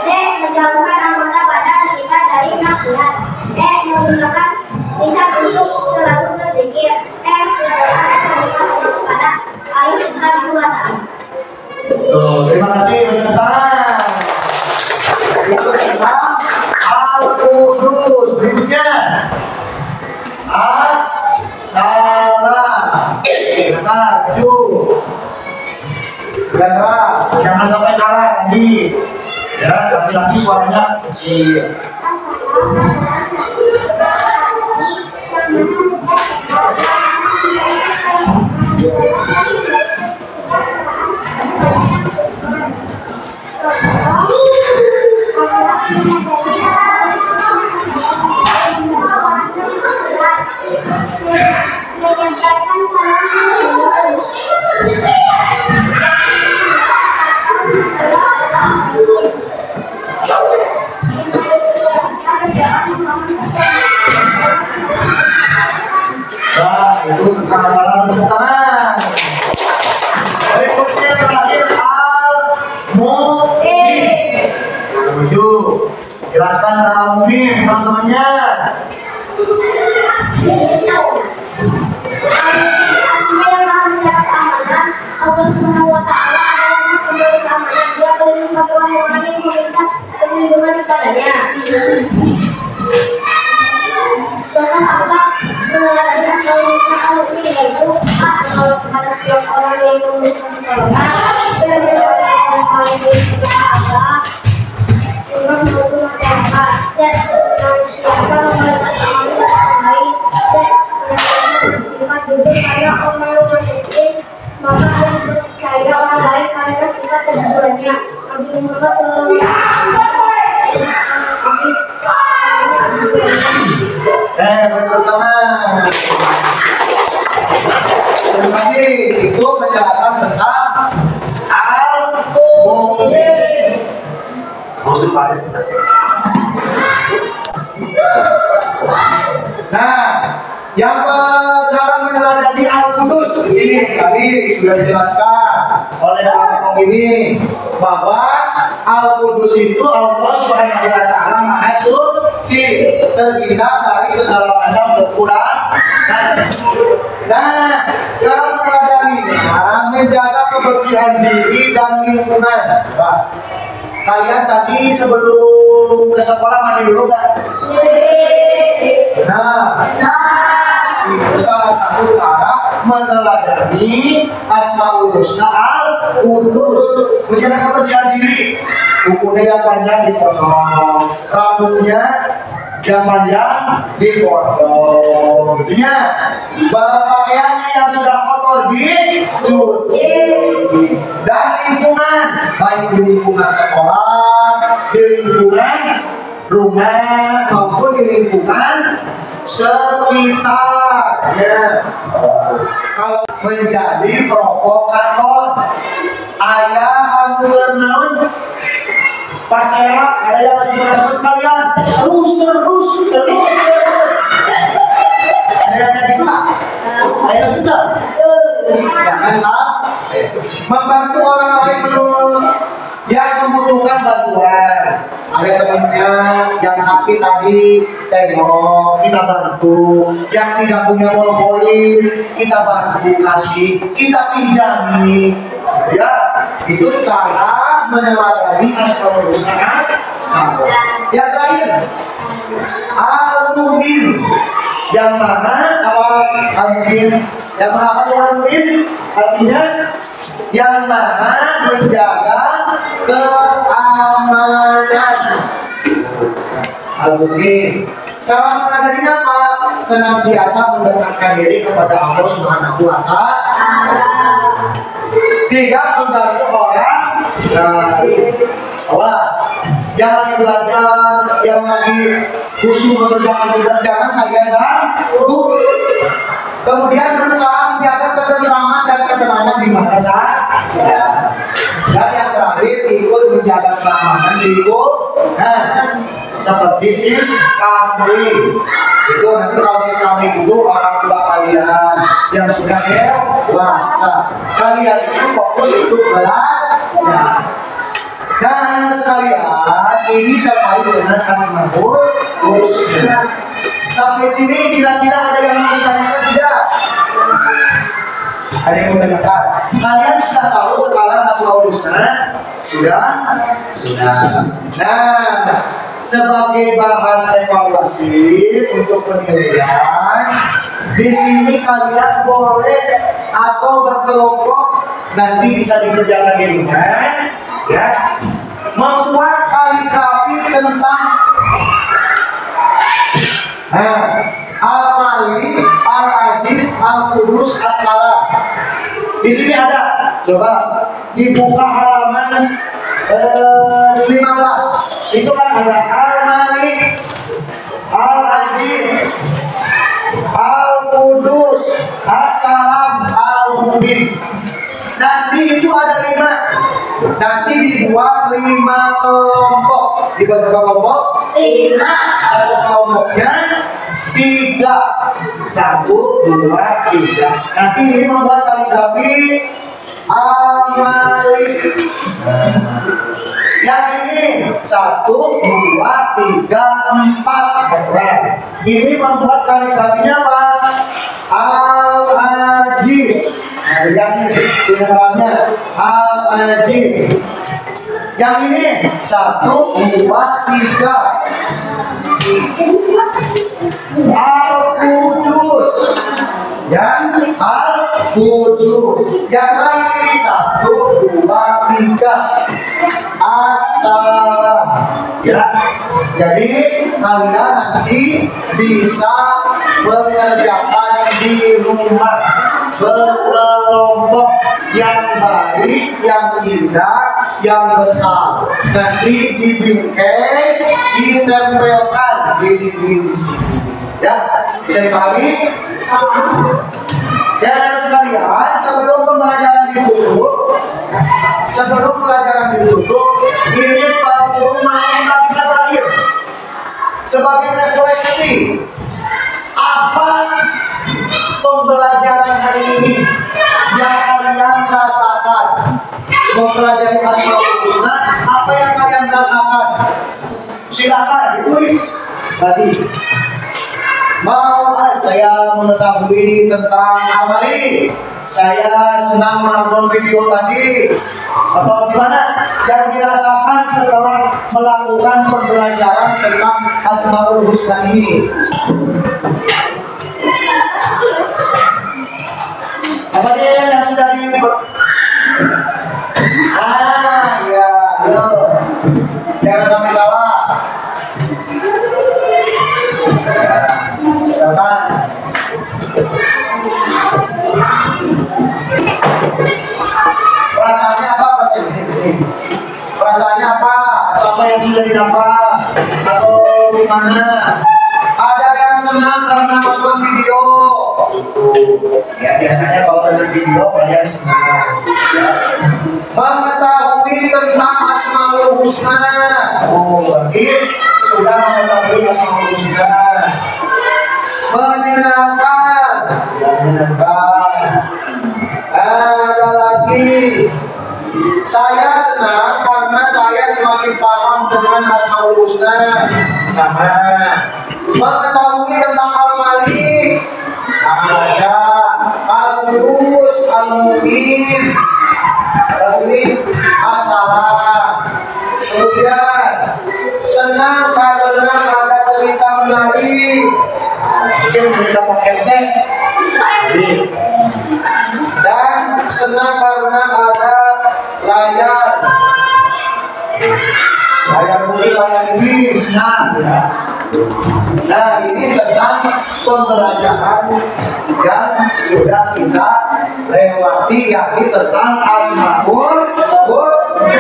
D. Menjauhkan anggota badan kita dari maksiat. E. Menggunakan lisan untuk selalu berzikir. F. Berdoa kepada Allah Subhanahu wa Ta'ala. Terima kasih teman-teman. Itu tentang Al-Qudus. Berikutnya As-Salam. Dengar, maju. Jangan keras, jangan sampai kalah lagi. Ya, laki-laki suaranya kecil. Nah, itu tentang masalah tangan. Berikutnya terakhir al-mu'min. Maju. Jelaskan tentang al-mu'min teman-temannya. Allah Subhanahu wa Ta'ala adalah pemberi keamanan. Dia pelindung bagi orang-orang yang meminta perlindungan kepadanya. Bahkan Allah mengatakan kalau misalkan ini yaitu kalau kepada setiap orang yang memiliki pertolongan dan berdoa yang paling Allah dengan hukum masyarakat dan biasa memberikan amal orang lain dan bersifat jujur karena orang yang mungkin maka yang percaya orang lain karena sifat kejujurannya. Nabi Muhammad teman-teman. Terima kasih. Itu penjelasan tentang al-mu'min. Maksud Pak sebentar. Nah, yang cara meneladani Al-Qudus di sini tadi sudah dijelaskan oleh Pak ini bahwa Al-Qudus itu Allah Subhanahu wa Ta'ala Maha Suci, terhindar dari segala macam kekurangan. Nah, cara meneladaninya menjaga kebersihan diri dan lingkungan. Pak, kalian tadi sebelum ke sekolah mandi dulu kan? Nah, itu salah satu cara meneladani Asmaul Husna Al-Qudus, menjaga kebersihan diri. Kukunya yang panjang dipotong, rambutnya yang panjang dipotong, gitunya. Pakaiannya yang sudah kotor dicuci. Dan lingkungan, baik di lingkungan sekolah, di lingkungan rumah maupun di lingkungan sekitarnya. Kalau menjadi provokator, ayah anggur naon pas era ada yang lagi merespon kalian terus ada yang gitu nggak? Ada yang gitu? Jangan sampai membantu orang lain yang membutuhkan bantuan. Ada temannya yang sakit tadi, tengok, kita bantu. Yang tidak punya monopoli, kita bantu kasih, kita pinjami. Ya, itu cara meneladani Asmaul Husna As-Samad. Yang terakhir, Al-Mu'min, yang mana Al-Mu'min, yang mana Al-Mu'min artinya yang mana menjaga keamanan. Al-Mu'min, cara mengadainya apa? Senantiasa mendekatkan diri kepada Allah Subhanahu wa Ta'ala, tidak mengganggu orang lain. Awas, yang lagi belajar, yang lagi khusyuk mengerjakan tugas, jangan kalian ganggu. Kemudian berusaha menjaga ketentraman dan ketenangan di mana saja. Dan yang terakhir, ikut menjaga keamanan di lingkungan. Seperti sis kamri, itu nanti kalau sis kamri itu orang tua kalian yang sudah dewasa, kalian itu fokus untuk belajar. Dan sekalian, ini terkait dengan Asmaul Husna. Sampai sini kira-kira ada yang mau ditanyakan tidak? Ada yang mau ditanyakan? Kalian sudah tahu skala Asmaul Husna? Sudah? Nah, sebagai bahan evaluasi untuk penilaian, di sini kalian boleh atau berkelompok, nanti bisa dikerjakan di rumah, ya, membuat kaligrafi tentang Al-Malik, Al-Aziz, Al-Qudus, As-Salam. Di sini ada, coba dibuka halaman 15. Itu kan ada Al-Malik, Al-Aziz, Al-Qudus, As-Salam, Al-Mu'min. Nanti itu ada 5. Nanti dibuat 5 kelompok. Dibuat berapa kelompok? 5. Satu kelompoknya 3. 1, 2, 3. Nanti ini membuat kaligrafi Al-Malik. Yang ini 1, 2, 3, 4. Ini membuat kaligrafinya apa? Al-Aziz. Nah, yang ini tulisannya Al-Aziz. Yang ini 1, 2, 3. Al-Qudus. Yang Al-Qudus. Yang terakhir ini 1, 2, 3. As-Salam. Ya. Jadi kalian nanti bisa mengerjakan di rumah berkelompok yang baik, yang indah, yang besar. Nanti dibingkai, ditempelkan di dinding di sini. Ya, bisa dipahami? Ya, dan sekalian, sebelum pembelajaran ditutup, ini Pak Guru mau kita terakhir sebagai refleksi apa pembelajaran hari ini yang kalian rasakan. Mempelajari Asmaul Husna, apa yang kalian rasakan? Silakan ditulis tadi. Mau saya mengetahui tentang Al-Malik, saya senang menonton video tadi, atau gimana yang dirasakan setelah melakukan pembelajaran tentang Asmaul Husna ini? Apa dia yang sudah di ya, jangan sampai salah. Perasaannya apa? Perasaannya apa? Atau apa yang sudah didapat? Atau gimana? Ada yang senang karena nonton video. Ya, biasanya kalau nonton video kalian senang. Ya. Mengetahui tentang Asmaul Husna. Berarti sudah mengetahui Asmaul Husna. Menyenangkan. Ada lagi, saya senang karena saya semakin paham dengan Asmaul Husna. Sama mengetahui tentang Al-Malik, Al-Raja, Al-Qudus, Al-Mu'min. Kemudian senang karena ada cerita menarik, mungkin cerita paket teh. Dan senang karena ada layar mungkin layar ini senang ya. Nah, ini tentang pembelajaran yang sudah kita lewati, yakni tentang Asmaul Husna.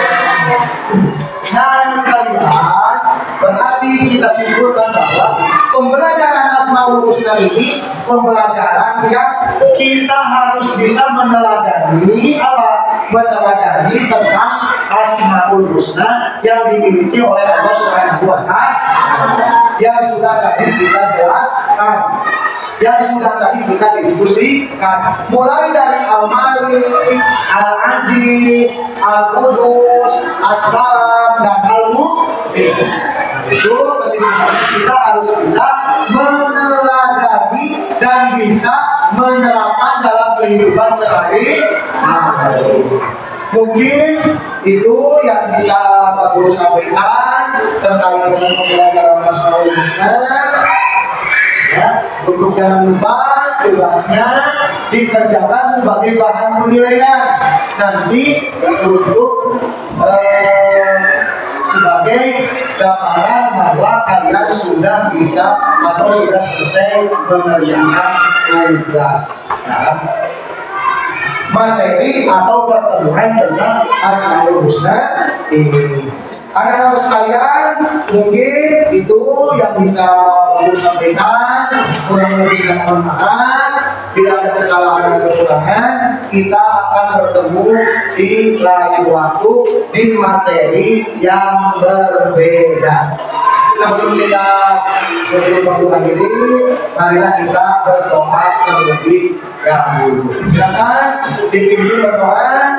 Nah, sekalian, berarti kita simpulkan bahwa pembelajaran Asmaul Husna ini pembelajaran yang kita harus bisa meneladani apa? Meneladani tentang Asmaul Husna yang dimiliki oleh Allah Subhanahu wa Ta'ala, yang sudah tadi kita jelaskan, yang sudah tadi kita diskusikan, mulai dari Al-Malik, Al-Aziz, Al-Qudus, As-Salam, dan Al-Mu'min. Itu kesimpulannya kita harus bisa meneladani dan bisa menerapkan dalam kehidupan sehari-hari. Mungkin itu yang bisa Pak Guru sampaikan terkait dengan pembelajaran Asmaul Husna. Ya, untuk jangan lupa tugasnya dikerjakan sebagai bahan penilaian nanti untuk sebagai gambaran bahwa kalian sudah bisa atau sudah selesai mengerjakan tugas dalam materi atau pertemuan tentang Asmaul Husna ini. Anak-anak sekalian, mungkin itu yang bisa aku sampaikan. Kurang lebih mohon maaf, bila ada kesalahan dan kekurangan, kita akan bertemu di lain waktu di materi yang berbeda. Sebelum waktu ini, marilah kita berdoa terlebih dahulu. Silakan dipimpin berdoa.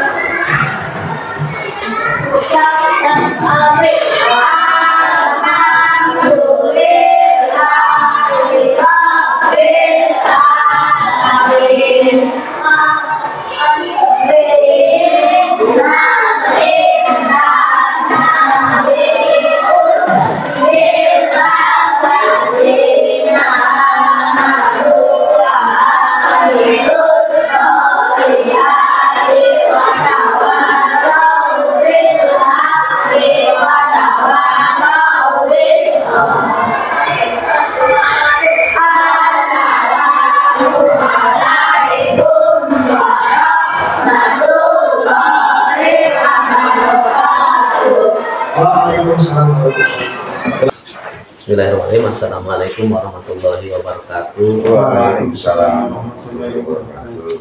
Bismillahirrahmanirrahim. Assalamualaikum warahmatullahi wabarakatuh. Waalaikumsalam warahmatullahi wabarakatuh.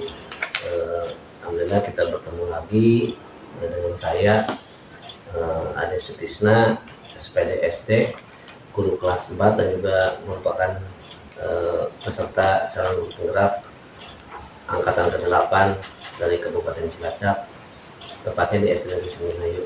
Alhamdulillah kita bertemu lagi dengan saya Ade Sutisna, SPD SD, guru kelas 4 dan juga merupakan peserta calon guru penggerak angkatan ke-8 dari Kabupaten Cilacap, tepatnya di SD Negeri Sumingayu.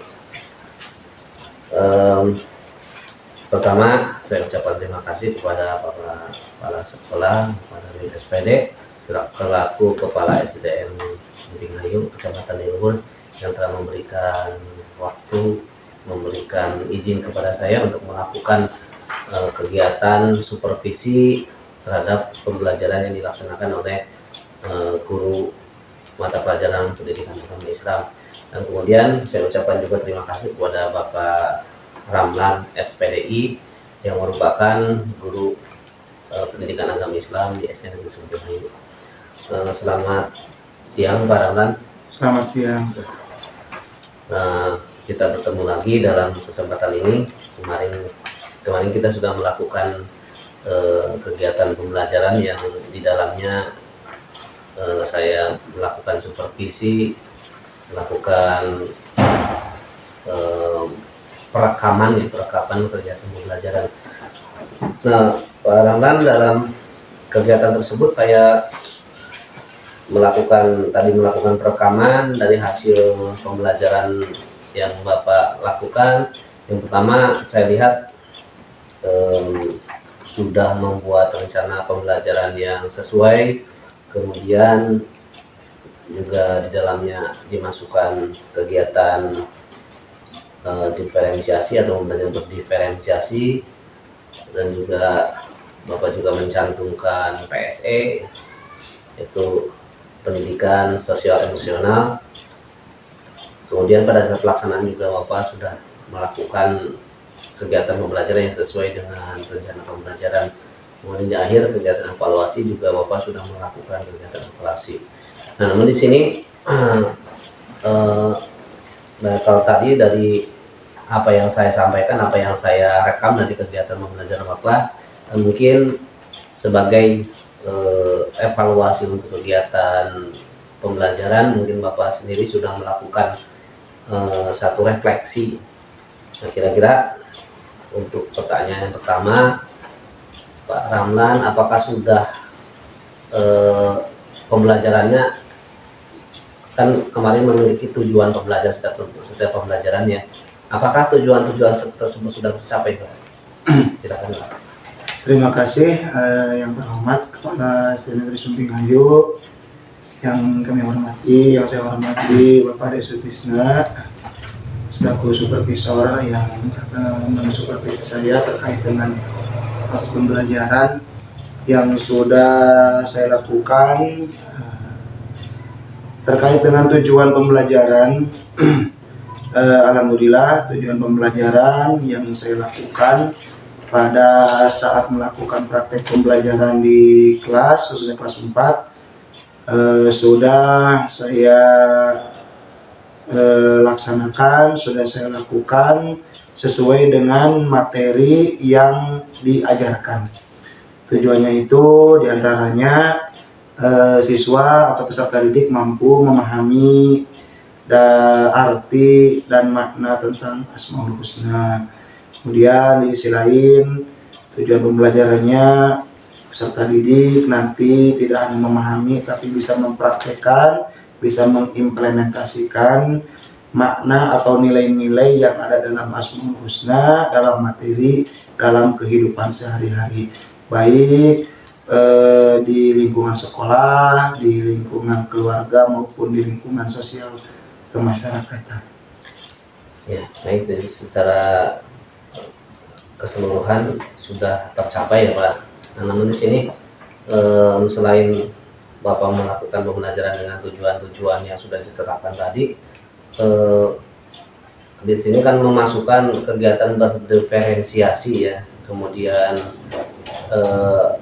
Pertama, saya ucapkan terima kasih kepada para kepala sekolah, kepada SPD, selaku Kepala SDM Sumingayu, Kecamatan Liluhur, yang telah memberikan waktu, memberikan izin kepada saya untuk melakukan kegiatan supervisi terhadap pembelajaran yang dilaksanakan oleh guru mata pelajaran pendidikan agama Islam. Dan kemudian saya ucapkan juga terima kasih kepada Bapak Ramlan SPDI yang merupakan guru pendidikan agama Islam di SD Negeri Sumingayu. Selamat siang Pak Ramlan. Selamat siang. Kita bertemu lagi dalam kesempatan ini. Kemarin kita sudah melakukan kegiatan pembelajaran yang di dalamnya saya melakukan supervisi, melakukan perekaman kegiatan pembelajaran. Nah, Pak Ramlan, dalam kegiatan tersebut saya melakukan perekaman dari hasil pembelajaran yang Bapak lakukan. Yang pertama, saya lihat sudah membuat rencana pembelajaran yang sesuai, kemudian juga di dalamnya dimasukkan kegiatan diferensiasi atau belajar berdiferensiasi, dan juga Bapak juga mencantumkan PSE, yaitu pendidikan sosial emosional. Kemudian pada saat pelaksanaan juga Bapak sudah melakukan kegiatan pembelajaran yang sesuai dengan rencana pembelajaran. Kemudian di akhir kegiatan evaluasi juga Bapak sudah melakukan kegiatan evaluasi. Nah, namun di sini nah, kalau tadi dari apa yang saya sampaikan, apa yang saya rekam dari kegiatan pembelajaran Bapak, mungkin sebagai evaluasi untuk kegiatan pembelajaran, mungkin Bapak sendiri sudah melakukan satu refleksi. Nah, kira-kira untuk pertanyaan yang pertama, Pak Ramlan, apakah sudah pembelajarannya, kan kemarin memiliki tujuan pembelajaran setiap pembelajarannya, apakah tujuan-tujuan tersebut sudah tercapai, Pak? Silakan, Pak. Terima kasih yang terhormat Kepala SD Negeri Sumpingayu, yang kami hormati, yang saya hormati Bapak Desutisna selaku supervisor yang mensupervisi saya terkait dengan proses pembelajaran yang sudah saya lakukan. Terkait dengan tujuan pembelajaran, alhamdulillah tujuan pembelajaran yang saya lakukan pada saat melakukan praktek pembelajaran di kelas, khususnya kelas 4, sudah saya laksanakan, sudah saya lakukan sesuai dengan materi yang diajarkan. Tujuannya itu diantaranya siswa atau peserta didik mampu memahami arti dan makna tentang Asmaul Husna. Kemudian di sisi lain, tujuan pembelajarannya peserta didik nanti tidak hanya memahami tapi bisa mempraktekkan, bisa mengimplementasikan makna atau nilai-nilai yang ada dalam Asmaul Husna dalam materi, dalam kehidupan sehari-hari, baik di lingkungan sekolah, di lingkungan keluarga, maupun di lingkungan sosial kemasyarakatan. Ya, baik, jadi secara keseluruhan sudah tercapai ya, Pak. Nah, namun di sini selain Bapak melakukan pembelajaran dengan tujuan-tujuan yang sudah ditetapkan tadi, di sini kan memasukkan kegiatan berdiferensiasi ya, kemudian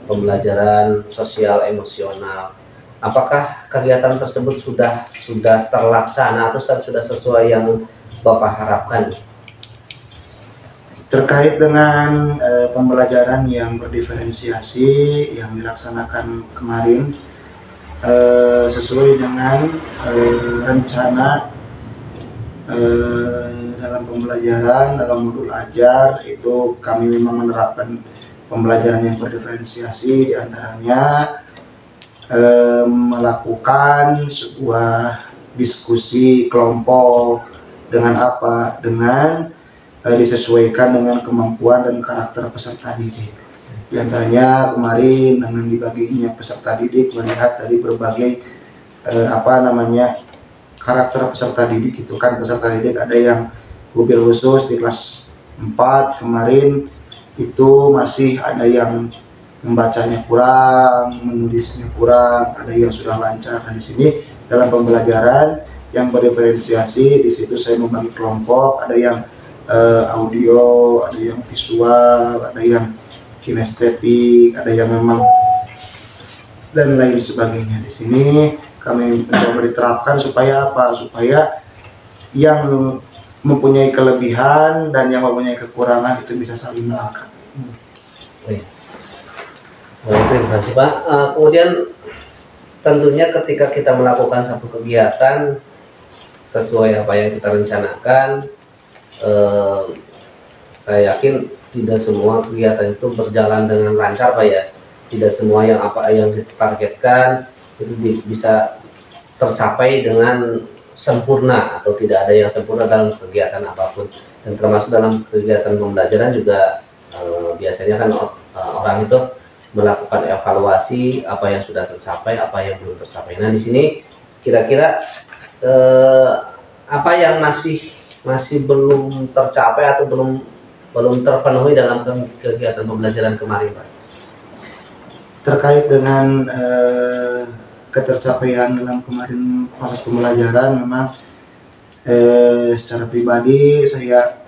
pembelajaran sosial emosional. Apakah kegiatan tersebut sudah terlaksana atau sudah sesuai yang Bapak harapkan? Terkait dengan pembelajaran yang berdiferensiasi yang dilaksanakan kemarin, sesuai dengan rencana dalam pembelajaran, dalam modul ajar itu kami memang menerapkan pembelajaran yang berdiferensiasi, diantaranya melakukan sebuah diskusi kelompok dengan apa? Dengan disesuaikan dengan kemampuan dan karakter peserta didik. Di antaranya kemarin dengan dibaginya peserta didik melihat dari berbagai karakter peserta didik itu kan. Peserta didik ada yang mobil khusus di kelas 4 kemarin itu masih ada yang membacanya kurang, menulisnya kurang, ada yang sudah lancar. Nah, di sini dalam pembelajaran yang berdiferensiasi, di situ saya membagi kelompok, ada yang audio, ada yang visual, ada yang kinestetik, ada yang memang dan lain sebagainya. Di sini kami mencoba diterapkan supaya apa? Supaya yang mempunyai kelebihan dan yang mempunyai kekurangan itu bisa saling melengkapi. Baik, terima kasih, Pak. Kemudian tentunya ketika kita melakukan satu kegiatan sesuai apa yang kita rencanakan, saya yakin tidak semua kegiatan itu berjalan dengan lancar, Pak ya. Tidak semua yang ditargetkan itu bisa tercapai dengan sempurna, atau tidak ada yang sempurna dalam kegiatan apapun. Dan termasuk dalam kegiatan pembelajaran juga biasanya kan orang itu melakukan evaluasi apa yang sudah tercapai, apa yang belum tercapai. Nah, di sini kira-kira apa yang masih masih belum tercapai atau belum terpenuhi dalam kegiatan pembelajaran kemarin, Pak? Terkait dengan ketercapaian dalam kemarin proses pembelajaran, memang secara pribadi saya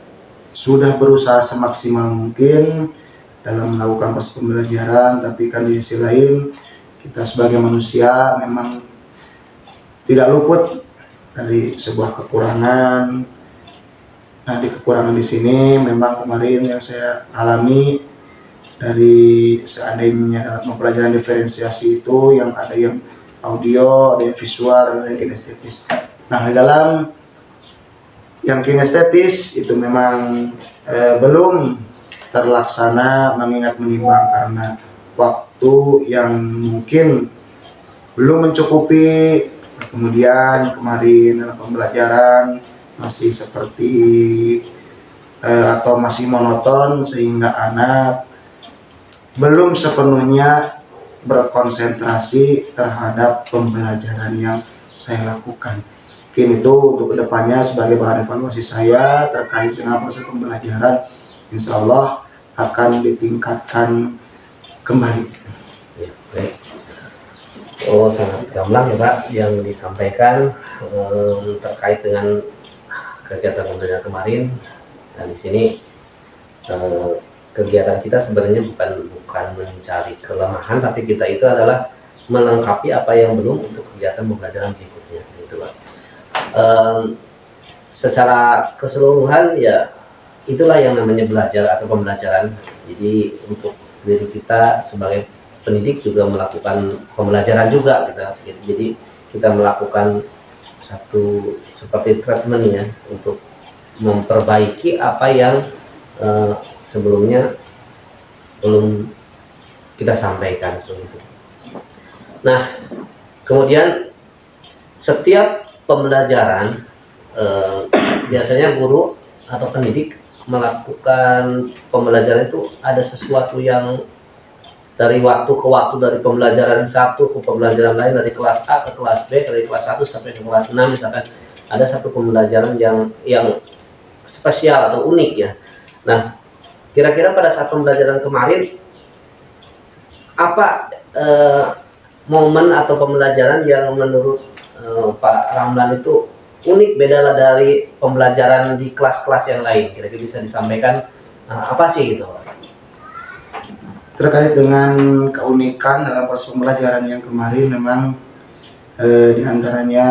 sudah berusaha semaksimal mungkin dalam melakukan proses pembelajaran, tapi kan di sisi lain kita sebagai manusia memang tidak luput dari sebuah kekurangan. Nah, di kekurangan di sini memang kemarin yang saya alami dari seandainya dalam pembelajaran diferensiasi itu yang ada yang audio, ada yang visual, ada yang kinestetis. Nah, di dalam yang kinestetis itu memang belum terlaksana mengingat menimbang karena waktu yang mungkin belum mencukupi. Kemudian kemarin dalam pembelajaran masih seperti atau masih monoton sehingga anak belum sepenuhnya berkonsentrasi terhadap pembelajaran yang saya lakukan. Mungkin itu untuk kedepannya sebagai bahan evaluasi saya terkait dengan proses pembelajaran, insya Allah akan ditingkatkan kembali. Ya, baik. Oh, sangat gamblang ya Pak yang disampaikan terkait dengan kegiatan pembelajaran kemarin. Dan di sini kegiatan kita sebenarnya bukan mencari kelemahan, tapi kita itu adalah melengkapi apa yang belum untuk kegiatan pembelajaran berikutnya, gitu Pak. Secara keseluruhan ya itulah yang namanya belajar atau pembelajaran. Jadi untuk diri kita sebagai pendidik juga melakukan pembelajaran juga gitu. Jadi kita melakukan satu seperti treatment ya untuk memperbaiki apa yang sebelumnya belum kita sampaikan begitu. Nah, kemudian setiap pembelajaran biasanya guru atau pendidik melakukan pembelajaran itu ada sesuatu yang dari waktu ke waktu, dari pembelajaran satu ke pembelajaran lain, dari kelas A ke kelas B, dari kelas 1 sampai ke kelas 6 misalkan, ada satu pembelajaran yang spesial atau unik ya. Nah, kira-kira pada saat pembelajaran kemarin apa momen atau pembelajaran yang menurut Pak Ramlan itu unik, beda lah dari pembelajaran di kelas-kelas yang lain? Kira-kira bisa disampaikan apa sih gitu? Terkait dengan keunikan dalam proses pembelajaran yang kemarin, memang diantaranya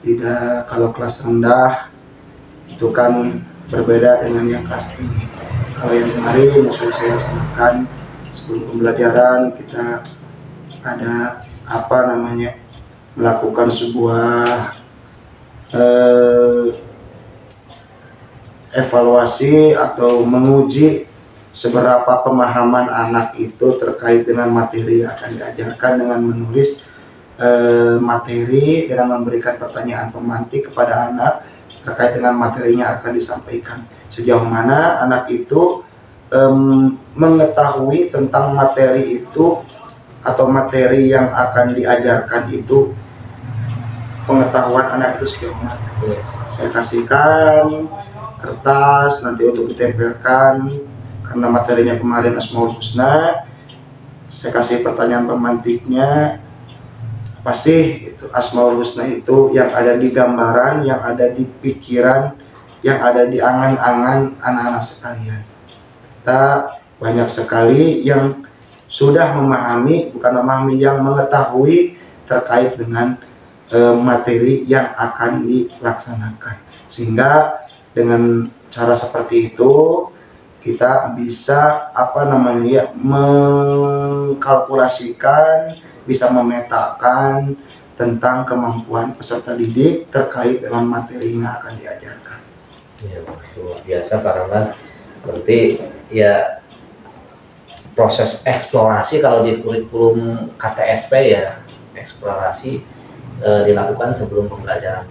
tidak, kalau kelas rendah itu kan berbeda dengan yang kelas tinggi. Kalau yang kemarin yang sudah saya laksanakan sebelum pembelajaran, kita ada melakukan sebuah evaluasi atau menguji seberapa pemahaman anak itu terkait dengan materi yang akan diajarkan, dengan menulis materi, dengan memberikan pertanyaan pemantik kepada anak terkait dengan materinya akan disampaikan. Sejauh mana anak itu mengetahui tentang materi itu atau materi yang akan diajarkan itu, pengetahuan anak itu sejauh mana. Saya kasihkan kertas nanti untuk ditempelkan, karena materinya kemarin Asmaul Husna. Saya kasih pertanyaan pemantiknya, apa sih itu Asmaul Husna itu, yang ada di gambaran, yang ada di pikiran, yang ada di angan-angan anak-anak sekalian. Kita banyak sekali yang sudah memahami, bukan memahami, yang mengetahui terkait dengan materi yang akan dilaksanakan. Sehingga dengan cara seperti itu kita bisa mengkalkulasikan, bisa memetakan tentang kemampuan peserta didik terkait dengan materi yang akan diajarkan. Ya, luar biasa Pak Ramlan. Berarti ya proses eksplorasi kalau di kurikulum KTSP ya, eksplorasi dilakukan sebelum pembelajaran.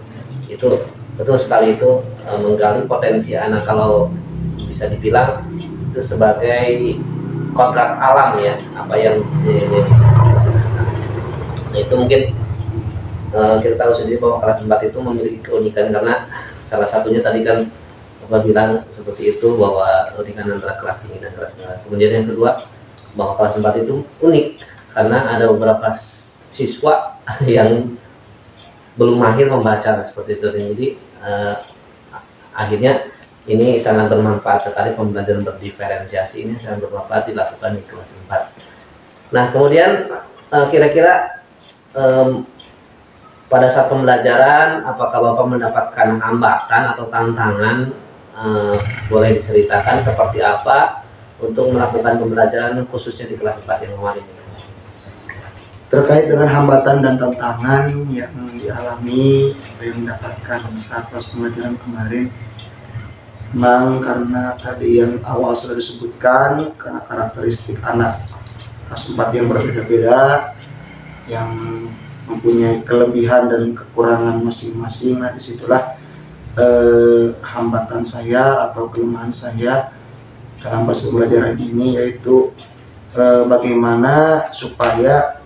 Itu betul sekali, itu menggali potensi anak. Kalau bisa dibilang itu sebagai kodrat alam ya, apa yang nah itu mungkin kita tahu sendiri bahwa kelas 4 itu memiliki keunikan karena salah satunya tadi kan Bapak bilang seperti itu, bahwa ringan antara kelas tinggi dan kelas rendah. Kemudian yang kedua, bahwa kelas 4 itu unik karena ada beberapa siswa yang belum mahir membaca seperti itu. Jadi akhirnya ini sangat bermanfaat sekali, pembelajaran berdiferensiasi ini sangat bermanfaat dilakukan di kelas 4. Nah, kemudian kira-kira pada saat pembelajaran, apakah Bapak mendapatkan hambatan atau tantangan? Boleh diceritakan seperti apa untuk melakukan pembelajaran khususnya di kelas 4 yang kemarin ini? Terkait dengan hambatan dan tantangan yang dialami atau yang mendapatkan saat proses pembelajaran kemarin, memang karena tadi yang awal sudah disebutkan, karena karakteristik anak kelas 4 yang berbeda-beda, yang mempunyai kelebihan dan kekurangan masing-masing. Nah, disitulah hambatan saya atau kelemahan saya dalam proses pembelajaran ini, yaitu bagaimana supaya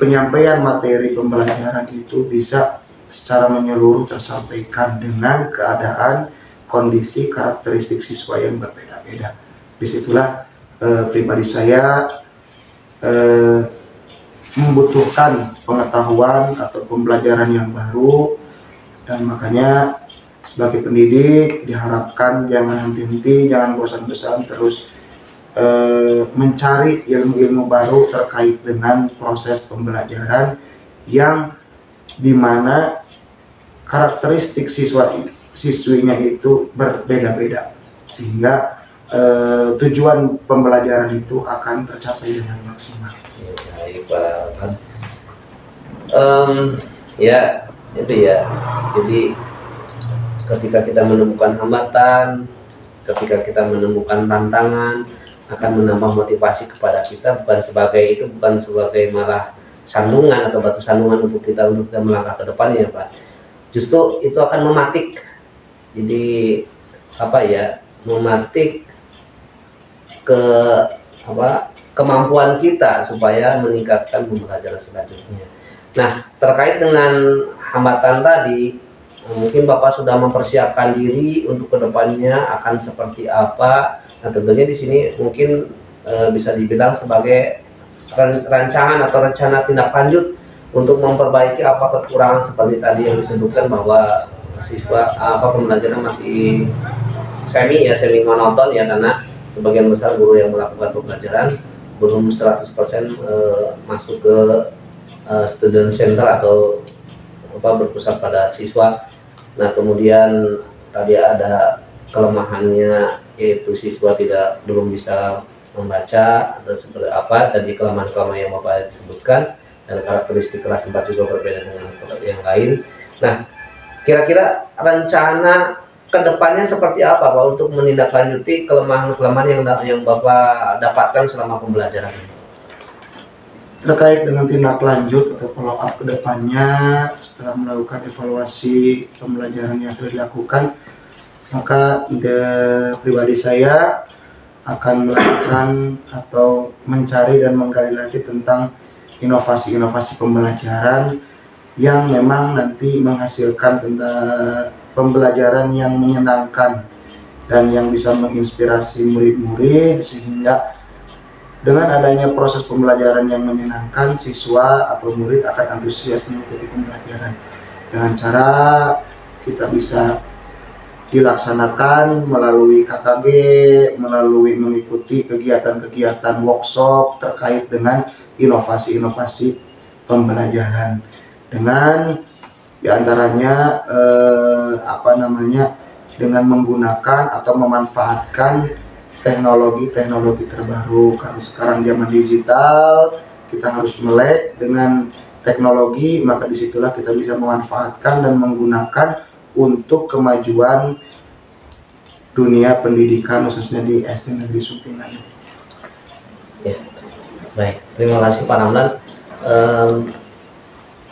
penyampaian materi pembelajaran itu bisa secara menyeluruh tersampaikan dengan keadaan, kondisi, karakteristik siswa yang berbeda-beda. Disitulah pribadi saya membutuhkan pengetahuan atau pembelajaran yang baru, dan makanya sebagai pendidik diharapkan jangan henti-henti, jangan bosan-bosan, terus mencari ilmu-ilmu baru terkait dengan proses pembelajaran yang dimana karakteristik siswinya itu berbeda-beda, sehingga tujuan pembelajaran itu akan tercapai dengan maksimal. Baik, Pak. Ya, itu ya. Jadi ketika kita menemukan hambatan, ketika kita menemukan tantangan, akan menambah motivasi kepada kita, bukan sebagai malah sandungan atau batu sandungan untuk kita melangkah ke depannya, Pak. Justru itu akan mematik. Jadi mematik kemampuan kita supaya meningkatkan pembelajaran selanjutnya. Nah, terkait dengan hambatan tadi, mungkin Bapak sudah mempersiapkan diri untuk kedepannya akan seperti apa. Nah, tentunya di sini mungkin bisa dibilang sebagai rancangan atau rencana tindak lanjut untuk memperbaiki apa kekurangan seperti tadi yang disebutkan, bahwa siswa pembelajaran masih semi monoton ya, karena sebagian besar guru yang melakukan pembelajaran belum 100% masuk ke student center atau berpusat pada siswa. Nah, kemudian tadi ada kelemahannya, yaitu siswa belum bisa membaca atau seperti apa tadi kelemahan-kelemahan yang Bapak sebutkan, dan karakteristik kelas 4 juga berbeda dengan yang lain. Nah, kira-kira rencana kedepannya seperti apa Pak untuk menindaklanjuti kelemahan-kelemahan yang Bapak dapatkan selama pembelajaran ini? Terkait dengan tindak lanjut atau follow up kedepannya setelah melakukan evaluasi pembelajaran yang sudah dilakukan, maka pribadi saya akan melakukan atau mencari dan menggali lagi tentang inovasi-inovasi pembelajaran yang memang nanti menghasilkan tentang pembelajaran yang menyenangkan dan yang bisa menginspirasi murid-murid, sehingga dengan adanya proses pembelajaran yang menyenangkan, siswa atau murid akan antusias mengikuti pembelajaran. Dengan cara kita bisa dilaksanakan melalui KKG, melalui mengikuti kegiatan-kegiatan workshop terkait dengan inovasi-inovasi pembelajaran, dengan diantaranya dengan menggunakan atau memanfaatkan teknologi terbaru. Karena sekarang zaman digital, kita harus melek dengan teknologi, maka disitulah kita bisa memanfaatkan dan menggunakan untuk kemajuan dunia pendidikan, khususnya di SD Negeri Supingan. Ya, baik. Terima kasih Pak Ramlan,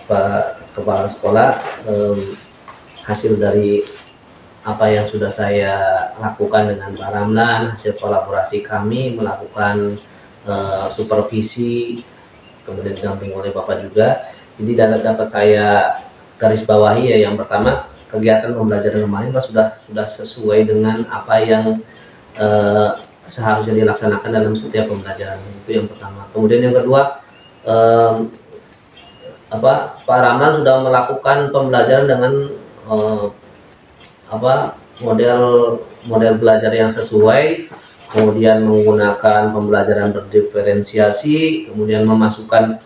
Pak Kepala Sekolah. Hasil dari apa yang sudah saya lakukan dengan Pak Ramlan, hasil kolaborasi kami melakukan supervisi, kemudian didampingi oleh Bapak juga. Jadi dapat saya garis bawahi ya, yang pertama kegiatan pembelajaran kemarin Pak sudah sesuai dengan apa yang seharusnya dilaksanakan dalam setiap pembelajaran. Itu yang pertama. Kemudian yang kedua, Pak Ramlan sudah melakukan pembelajaran dengan model belajar yang sesuai, kemudian menggunakan pembelajaran berdiferensiasi, kemudian memasukkan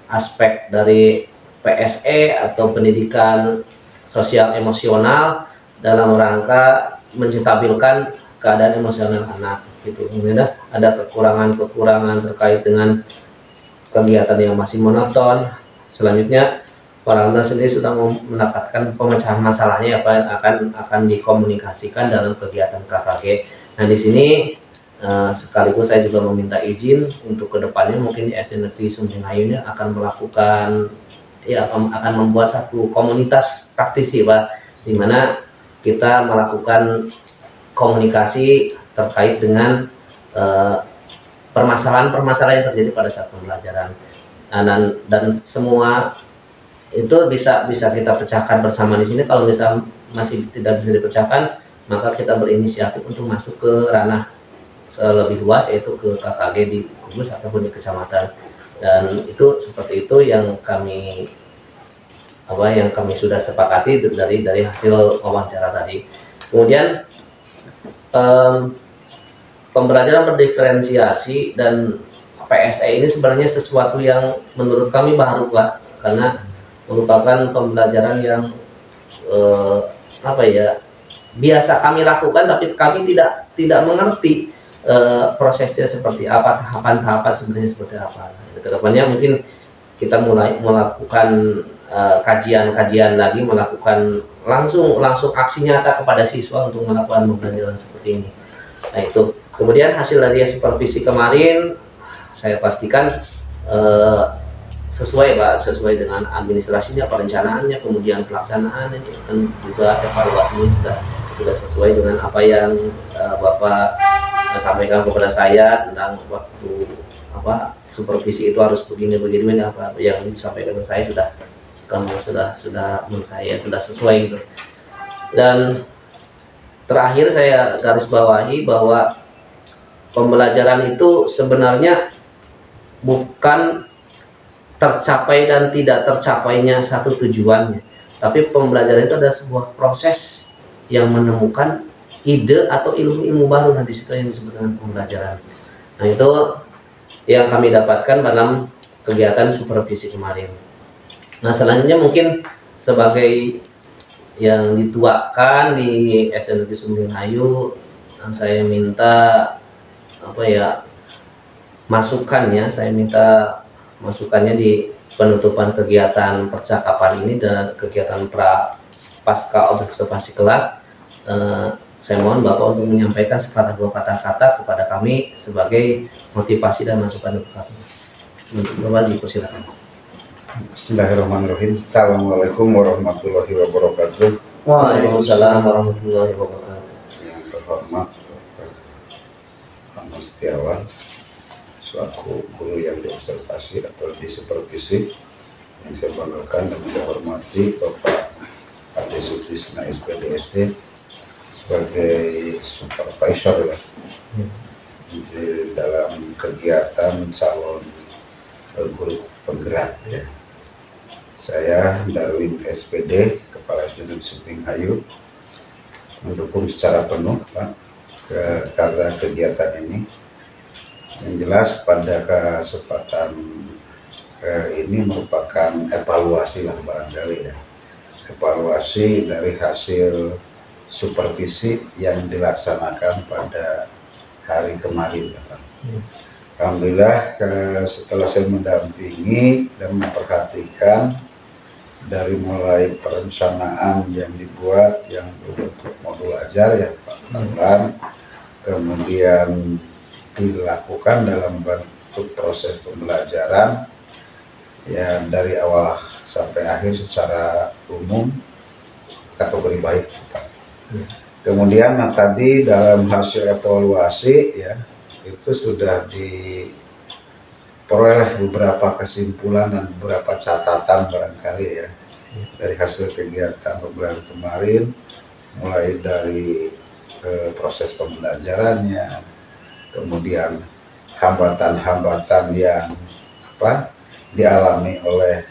aspek dari PSE atau pendidikan sosial emosional dalam rangka menstabilkan keadaan emosional anak gitu. Kemudian ada kekurangan terkait dengan kegiatan yang masih monoton. Selanjutnya Pak Ramlan sendiri sudah mendapatkan pemecahan masalahnya apa yang akan dikomunikasikan dalam kegiatan KKG. Nah di sini sekaligus saya juga meminta izin untuk kedepannya mungkin di SD Negeri Sumbing Ayu ini akan melakukan akan membuat satu komunitas praktisi Pak, di mana kita melakukan komunikasi terkait dengan permasalahan-permasalahan yang terjadi pada saat pembelajaran. Dan semua itu bisa kita pecahkan bersama di sini. Kalau misal masih tidak bisa dipecahkan, maka kita berinisiatif untuk masuk ke ranah lebih luas, yaitu ke KKG di Kudus ataupun di kecamatan. Dan itu seperti itu yang kami sudah sepakati dari hasil wawancara tadi. Kemudian pembelajaran berdiferensiasi dan PSE ini sebenarnya sesuatu yang menurut kami baru Pak, karena merupakan pembelajaran yang biasa kami lakukan, tapi kami tidak mengerti prosesnya seperti apa, tahapan-tahapan sebenarnya seperti apa. Kedepannya mungkin kita mulai melakukan kajian lagi, melakukan langsung aksi nyata kepada siswa untuk melakukan pembelajaran seperti ini. Nah itu. Kemudian hasil dari supervisi kemarin saya pastikan sesuai Pak, sesuai dengan administrasinya, perencanaannya, kemudian pelaksanaannya, dan juga evaluasinya sudah sesuai dengan apa yang Bapak sampaikan kepada saya tentang waktu supervisi itu harus begini apa yang disampaikan ke saya sudah menurut saya sudah sesuai gitu. Dan terakhir saya garis bawahi bahwa pembelajaran itu sebenarnya bukan tercapai dan tidak tercapainya satu tujuannya, tapi pembelajaran itu adalah sebuah proses yang menemukan ide atau ilmu-ilmu baru. Nah di situ yang disebut dengan pembelajaran. Nah itu yang kami dapatkan dalam kegiatan supervisi kemarin. Nah selanjutnya mungkin sebagai yang dituakan di SD Negeri Sumbing Ayu, saya minta masukannya di penutupan kegiatan percakapan ini dan kegiatan pasca observasi kelas. Saya mohon Bapak untuk menyampaikan sepatah dua patah kata kepada kami sebagai motivasi dan masukan untuk kami. Untuk Bapak dipersilakan. Bismillahirrahmanirrahim. Assalamualaikum warahmatullahi wabarakatuh. Waalaikumsalam warahmatullahi wabarakatuh. Yang terhormat Pak Setiawan selaku guru yang diobservasi atau disupervisi, yang saya banggakan dan saya hormati Bapak Ade Sutisna SPDSD sebagai supervisor ya, di dalam kegiatan calon guru penggerak ya. Saya Darwin SPD, Kepala SD Sumbing Ayu, mendukung secara penuh Pak karena kegiatan ini. Yang jelas pada kesempatan ini merupakan evaluasi lah barangkali ya, evaluasi dari hasil supervisi yang dilaksanakan pada hari kemarin ya Pak. Alhamdulillah setelah saya mendampingi dan memperhatikan dari mulai perencanaan yang dibuat yang berbentuk modul ajar ya Pak Ramlan, kemudian dilakukan dalam bentuk proses pembelajaran ya dari awal sampai akhir secara umum kategori baik Pak. Kemudian tadi dalam hasil evaluasi ya itu sudah diperoleh beberapa kesimpulan dan beberapa catatan barangkali ya dari hasil kegiatan beberapa kemarin, mulai dari proses pembelajarannya, kemudian hambatan-hambatan yang dialami oleh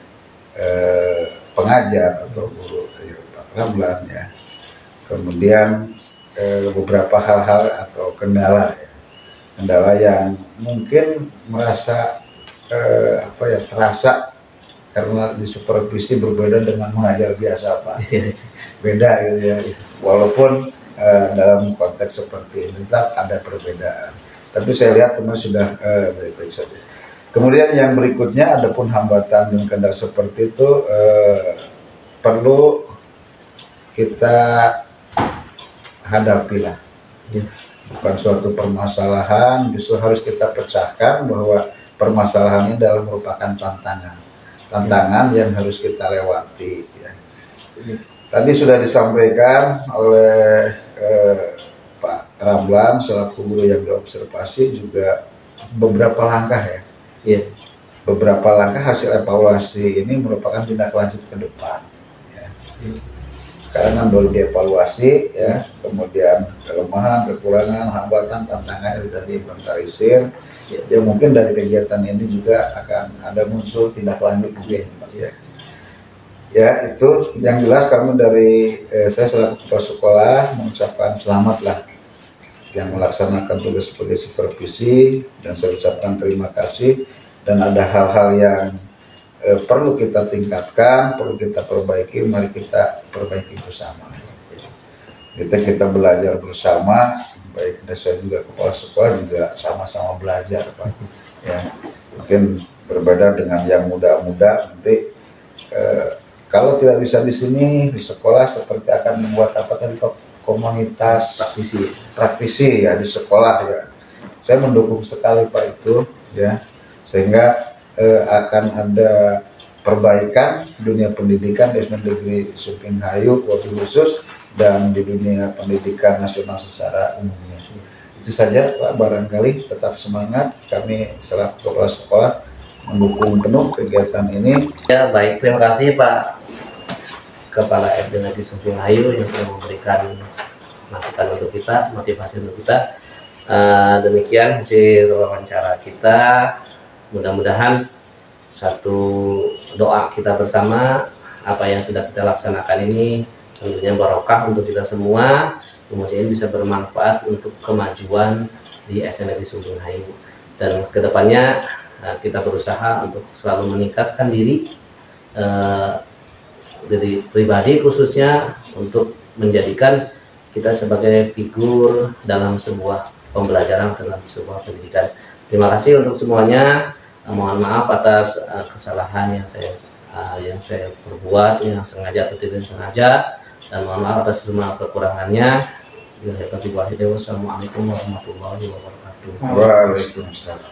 pengajar atau guru Pak Ramlan ya. Kemudian beberapa hal-hal atau kendala yang mungkin merasa terasa karena di supervisi berbeda dengan mengajar biasa Pak. Beda gitu ya. Walaupun dalam konteks seperti ini tetap ada perbedaan. Tapi saya lihat teman sudah baik-baik saja. Kemudian yang berikutnya, adapun hambatan dan kendala seperti itu perlu kita hadapilah. Bukan suatu permasalahan, justru harus kita pecahkan bahwa permasalahan ini adalah merupakan tantangan yang harus kita lewati. Ya. Tadi sudah disampaikan oleh Pak Ramlan selaku guru yang diobservasi juga beberapa langkah ya. Beberapa langkah hasil evaluasi ini merupakan tindak lanjut ke depan. Ya. Karena baru dievaluasi, ya, kemudian kelemahan, kekurangan, hambatan, tantangan sudah diinventarisir. Ya mungkin dari kegiatan ini juga akan ada muncul tindak lanjut mungkin, ya. Ya itu yang jelas kami dari saya selaku kepala sekolah mengucapkan selamatlah yang melaksanakan tugas sebagai supervisi, dan saya ucapkan terima kasih. Dan ada hal-hal yang perlu kita tingkatkan, perlu kita perbaiki, mari kita perbaiki bersama. Kita belajar bersama, baik saya juga kepala sekolah juga sama-sama belajar Pak. Ya, mungkin berbeda dengan yang muda-muda nanti kalau tidak bisa di sini di sekolah seperti akan membuat apa tadi komunitas praktisi ya di sekolah ya. Saya mendukung sekali Pak itu ya, sehingga akan ada perbaikan dunia pendidikan di Negeri Suping Hayu wabil khusus dan di dunia pendidikan nasional secara umumnya. Itu saja Pak, barangkali tetap semangat, kami selaku kepala sekolah mendukung penuh kegiatan ini. Ya baik, terima kasih Pak Kepala SD Negeri Suping Hayu yang sudah memberikan masukan untuk kita, motivasi untuk kita. Demikian hasil wawancara kita. Mudah-mudahan satu doa kita bersama, apa yang sudah kita laksanakan ini tentunya barokah untuk kita semua, kemudian bisa bermanfaat untuk kemajuan di SD Negeri Suping Hayu. Dan kedepannya kita berusaha untuk selalu meningkatkan diri pribadi khususnya untuk menjadikan kita sebagai figur dalam sebuah pembelajaran, dalam sebuah pendidikan. Terima kasih untuk semuanya. Mohon maaf atas kesalahan yang saya perbuat, yang sengaja atau tidak sengaja, dan mohon maaf atas semua kekurangannya. Wassalamualaikum warahmatullahi wabarakatuh. Waalaikumsalam.